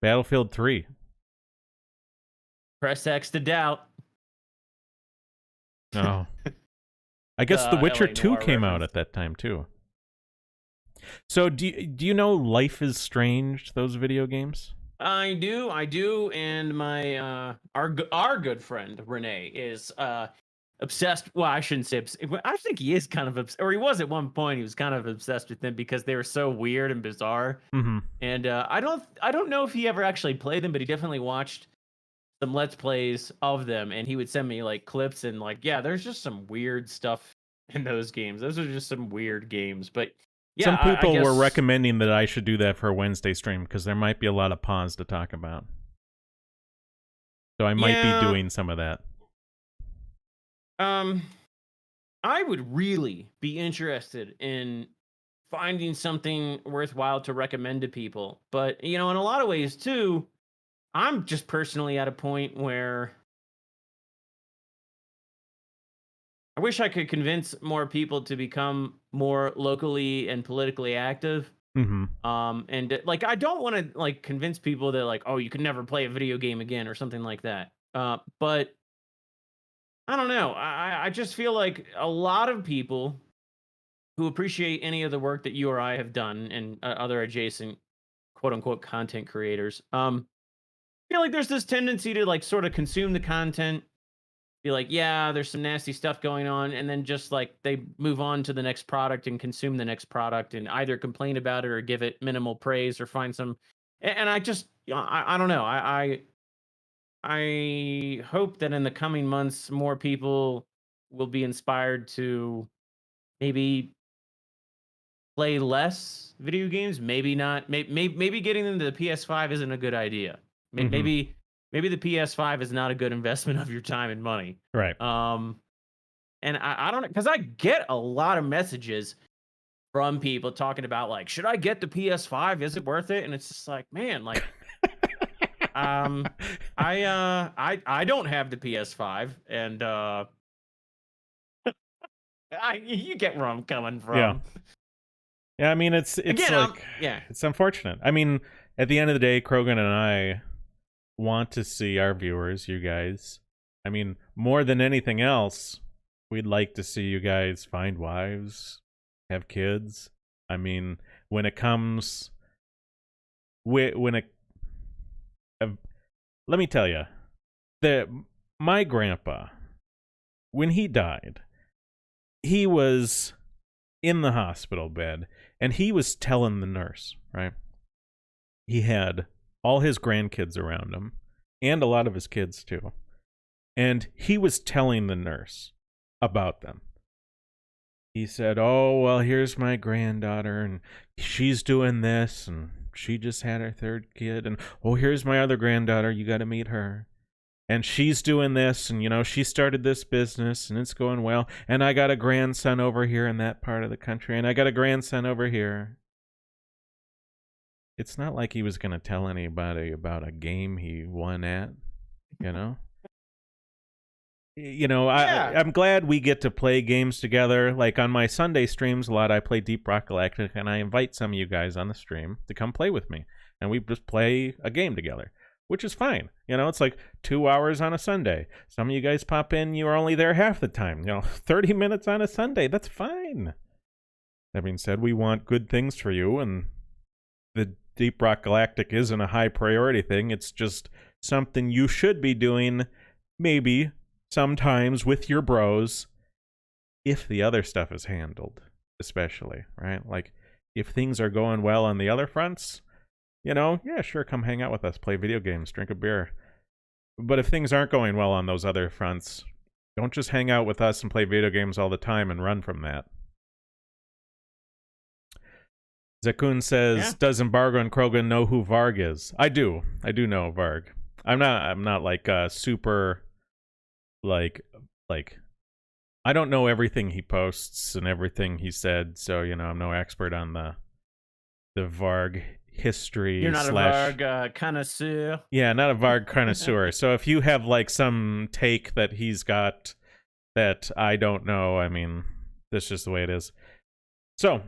Battlefield 3. Press X to doubt. Oh. I guess The Witcher LA 2 Noire came out reference. at that time, too. So, do you know Life is Strange, those video games? I do, and my our good friend Renee is obsessed. Well, I shouldn't say. I think he is kind of obsessed, or he was at one point. He was kind of obsessed with them because they were so weird and bizarre. Mm-hmm. And I don't know if he ever actually played them, but he definitely watched some Let's Plays of them, and he would send me like clips and like, yeah, there's just some weird stuff in those games. Those are just some weird games, but. Yeah, some people I were guess... recommending that I should do that for a Wednesday stream because there might be a lot of pawns to talk about. So I might be doing some of that. I would really be interested in finding something worthwhile to recommend to people. But, in a lot of ways, too, I'm just personally at a point where I wish I could convince more people to become more locally and politically active. Mm-hmm. And like, I don't want to like convince people that like, oh, you can never play a video game again or something like that. But I don't know. I just feel like a lot of people who appreciate any of the work that you or I have done and other adjacent quote unquote content creators, feel like there's this tendency to like sort of consume the content, be like, yeah, there's some nasty stuff going on, and then just like they move on to the next product and consume the next product and either complain about it or give it minimal praise or find some. And I just, I don't know. I hope that in the coming months, more people will be inspired to maybe play less video games. Maybe not. Maybe getting them to the PS5 isn't a good idea. Maybe the PS5 is not a good investment of your time and money. Right. And I don't know, because I get a lot of messages from people talking about like, should I get the PS5? Is it worth it? And it's just like, man, like, I don't have the PS5, and you get where I'm coming from. Yeah. I mean, it's Again, like, it's unfortunate. I mean, at the end of the day, Krogan and I want to see our viewers, you guys. I mean, more than anything else, we'd like to see you guys find wives, have kids. I mean, when it comes, let me tell you, my grandpa, when he died, he was in the hospital bed, and he was telling the nurse, right? He had all his grandkids around him, and a lot of his kids too. And he was telling the nurse about them. He said, oh, well, here's my granddaughter, and she's doing this, and she just had her third kid, and oh, here's my other granddaughter, you got to meet her. And she's doing this, and, she started this business, and it's going well, and I got a grandson over here in that part of the country, and I got a grandson over here. It's not like he was going to tell anybody about a game he won at, I'm glad we get to play games together. Like on my Sunday streams a lot, I play Deep Rock Galactic, and I invite some of you guys on the stream to come play with me. And we just play a game together, which is fine. It's like 2 hours on a Sunday. Some of you guys pop in, you're only there half the time. 30 minutes on a Sunday, that's fine. That being said, we want good things for you, and the Deep Rock Galactic isn't a high priority thing. It's just something you should be doing, maybe sometimes with your bros, if the other stuff is handled, especially, right? Like, if things are going well on the other fronts, yeah, sure, come hang out with us, play video games, drink a beer. But if things aren't going well on those other fronts, don't just hang out with us and play video games all the time and run from that. Zakun says, Yeah. does Embargo and Krogan know who Varg is? I do know Varg. I'm not like super like I don't know everything he posts and everything he said, so I'm no expert on the Varg history. You're not a Varg connoisseur. Yeah, not a Varg connoisseur. So if you have like some take that he's got that I don't know, I mean, that's just the way it is. So,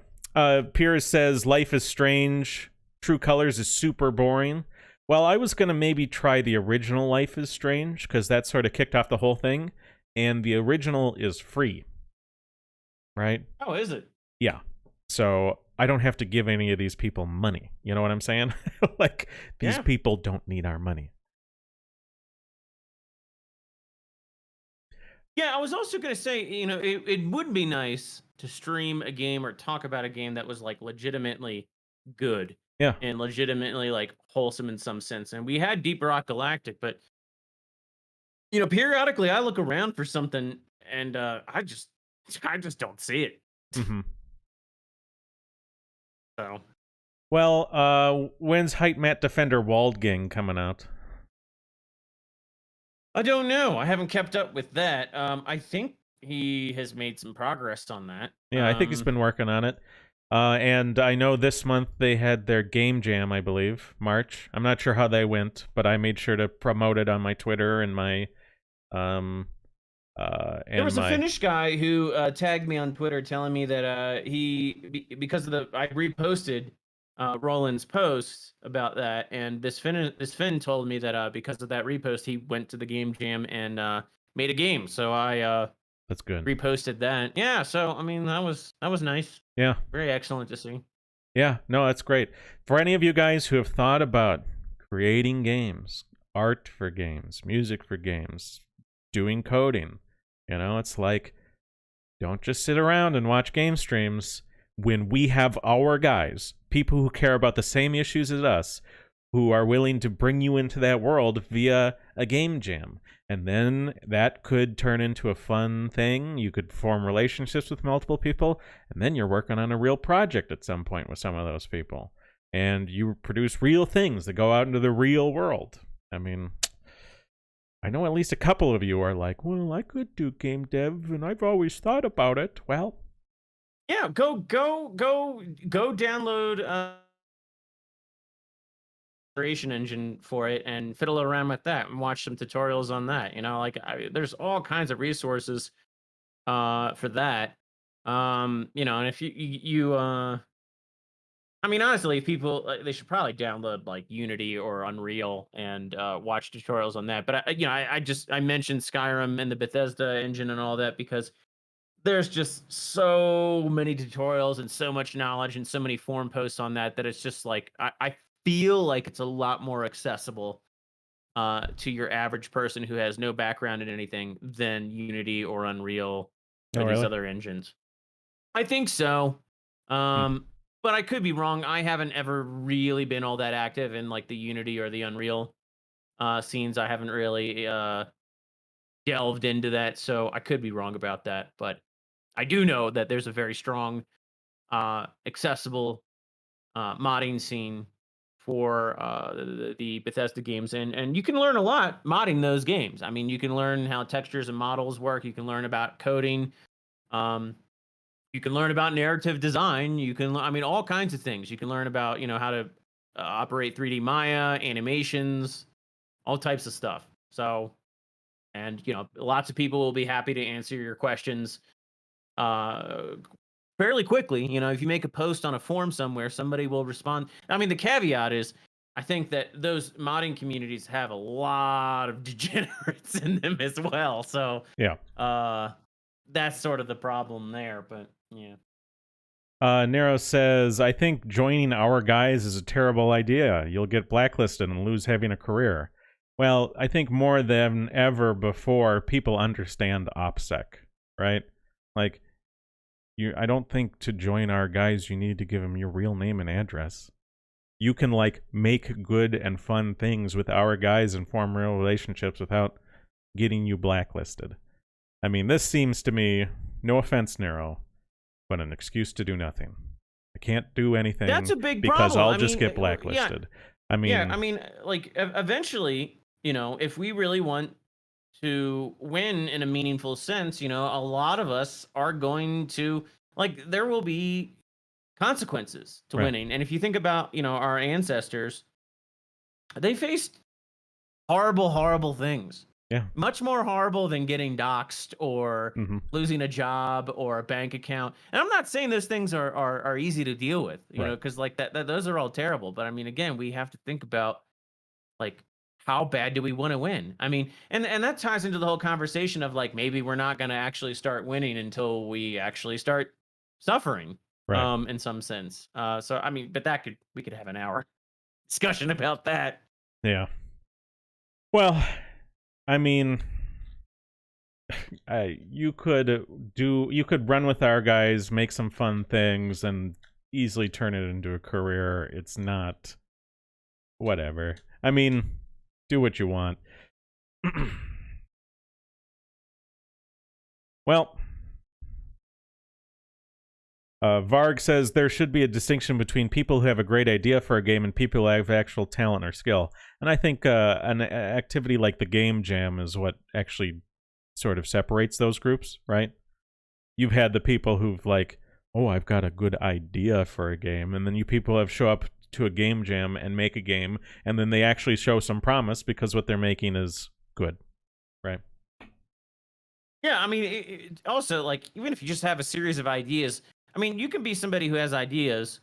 Piers says, Life is Strange. True Colors is super boring. Well, I was going to maybe try the original Life is Strange, because that sort of kicked off the whole thing. And the original is free. Right? Oh, is it? Yeah. So, I don't have to give any of these people money. You know what I'm saying? Like, these people don't need our money. Yeah, I was also going to say, it would be nice to stream a game or talk about a game that was like legitimately good. Yeah. And legitimately like wholesome in some sense. And we had Deep Rock Galactic, but periodically I look around for something and I just don't see it. Mm-hmm. So. Well, when's Height Mat Defender Waldgang coming out? I don't know. I haven't kept up with that. I think he has made some progress on that. Yeah, I think he's been working on it. And I know this month they had their game jam, I believe, March. I'm not sure how they went, but I made sure to promote it on my Twitter and my and there was a Finnish guy who tagged me on Twitter telling me that I reposted Roland's post about that, and this Finn told me that because of that repost, he went to the game jam and made a game. So I that's good. Reposted that. Yeah. So I mean, that was nice. Yeah. Very excellent to see. Yeah. No, that's great. For any of you guys who have thought about creating games, art for games, music for games, doing coding, it's like, don't just sit around and watch game streams. When we have our guys, people who care about the same issues as us, who are willing to bring you into that world via a game jam. And then that could turn into a fun thing. You could form relationships with multiple people, and then you're working on a real project at some point with some of those people. And you produce real things that go out into the real world. I mean, I know at least a couple of you are like, well, I could do game dev, and I've always thought about it. Well, yeah, go download creation engine for it and fiddle around with that and watch some tutorials on that. There's all kinds of resources for that. And if you I mean, honestly, people they should probably download like Unity or Unreal and watch tutorials on that. But I mentioned Skyrim and the Bethesda engine and all that because there's just so many tutorials and so much knowledge and so many forum posts on that it's just like I feel like it's a lot more accessible to your average person who has no background in anything than Unity or Unreal or these other engines. I think so. But I could be wrong. I haven't ever really been all that active in like the Unity or the Unreal scenes. I haven't really delved into that, so I could be wrong about that. But I do know that there's a very strong, accessible modding scene for the Bethesda games, and you can learn a lot modding those games. I mean, you can learn how textures and models work. You can learn about coding. You can learn about narrative design. You can, all kinds of things. You can learn about, how to operate 3D Maya, animations, all types of stuff. So, and, lots of people will be happy to answer your questions fairly quickly. If you make a post on a forum somewhere, somebody will respond. I mean, the caveat is, I think that those modding communities have a lot of degenerates in them as well. So, yeah. That's sort of the problem there, but yeah. Nero says, I think joining our guys is a terrible idea. You'll get blacklisted and lose having a career. Well, I think more than ever before, people understand OPSEC, right? Like, I don't think to join our guys, you need to give them your real name and address. You can, like, make good and fun things with our guys and form real relationships without getting you blacklisted. I mean, this seems to me, no offense, Nero, but an excuse to do nothing. can't do anything. That's a big because problem. I'll just get blacklisted. I mean, like eventually, if we really want to win in a meaningful sense, a lot of us are going to, like, there will be consequences to winning. And if you think about, our ancestors, they faced horrible things. Yeah. Much more horrible than getting doxxed or losing a job or a bank account. And I'm not saying those things are easy to deal with, you know, because like that those are all terrible. But I mean, again, we have to think about, like, how bad do we want to win? I mean, and that ties into the whole conversation of, like, maybe we're not going to actually start winning until we actually start suffering, in some sense. So I mean, but we could have an hour discussion about that. Yeah. Well, I mean, you could run with our guys, make some fun things, and easily turn it into a career. It's not whatever. I mean, do what you want. Well, Varg says there should be a distinction between people who have a great idea for a game and people who have actual talent or skill. And I think an activity like the Game Jam is what actually sort of separates those groups, right? You've had the people who've like, oh, I've got a good idea for a game. And then you people have show up to a Game Jam and make a game. And then they actually show some promise because what they're making is good, right? Yeah, I mean, also, like, even if you just have a series of ideas, I mean, you can be somebody who has ideas,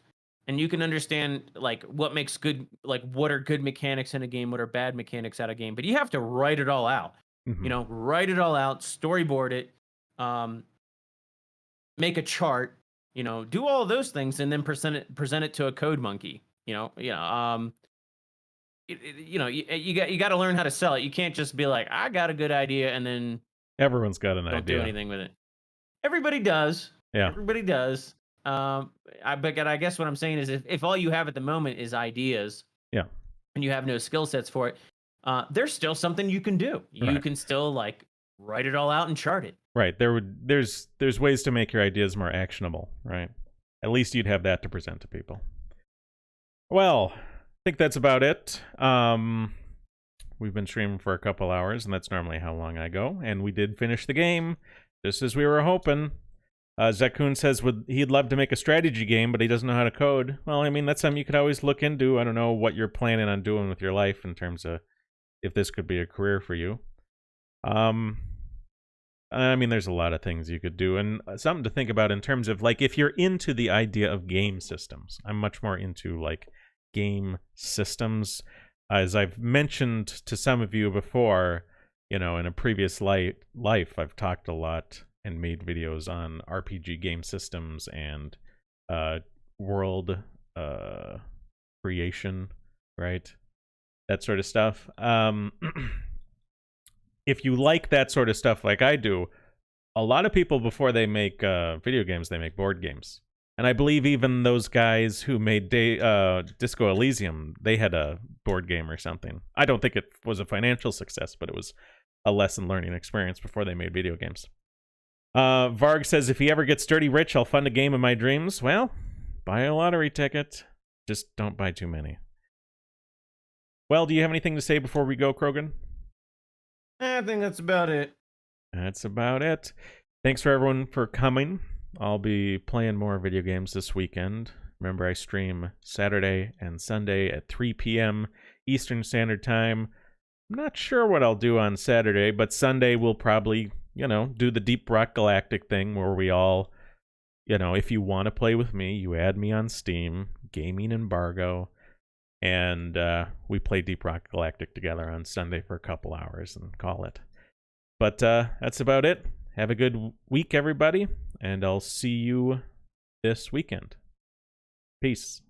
and you can understand, like, what makes good, like, what are good mechanics in a game, what are bad mechanics out of a game. But you have to write it all out. Write it all out, storyboard it, make a chart, do all of those things, and then present it to a code monkey. You got to learn how to sell it. You can't just be like, I got a good idea, and then everyone's got an idea. Don't do anything with it. Everybody does. Yeah. Everybody does. But I guess what I'm saying is if all you have at the moment is ideas, and you have no skill sets for it, there's still something you can do. You can still, like, write it all out and chart it. Right. There's ways to make your ideas more actionable, right? At least you'd have that to present to people. Well, I think that's about it. We've been streaming for a couple hours, and that's normally how long I go. And we did finish the game, just as we were hoping. Zakun says he'd love to make a strategy game, but he doesn't know how to code. Well, I mean, that's something you could always look into. I don't know what you're planning on doing with your life in terms of if this could be a career for you. I mean, there's a lot of things you could do, and something to think about in terms of, like, if you're into the idea of game systems. I'm much more into, like, game systems. As I've mentioned to some of you before, in a previous life, I've talked a lot and made videos on RPG game systems and world creation, right? That sort of stuff. If you like that sort of stuff like I do, a lot of people, before they make video games, they make board games. And I believe even those guys who made Disco Elysium, they had a board game or something. I don't think it was a financial success, but it was a lesson learning experience before they made video games. Varg says, if he ever gets dirty rich, I'll fund a game of my dreams. Well, buy a lottery ticket. Just don't buy too many. Well, do you have anything to say before we go, Krogan? I think that's about it. That's about it. Thanks for everyone for coming. I'll be playing more video games this weekend. Remember, I stream Saturday and Sunday at 3 p.m. Eastern Standard Time. I'm not sure what I'll do on Saturday, but Sunday we'll probably, do the Deep Rock Galactic thing where we all, if you want to play with me, you add me on Steam, Gaming Embargo, and we play Deep Rock Galactic together on Sunday for a couple hours and call it. But that's about it. Have a good week, everybody, and I'll see you this weekend. Peace.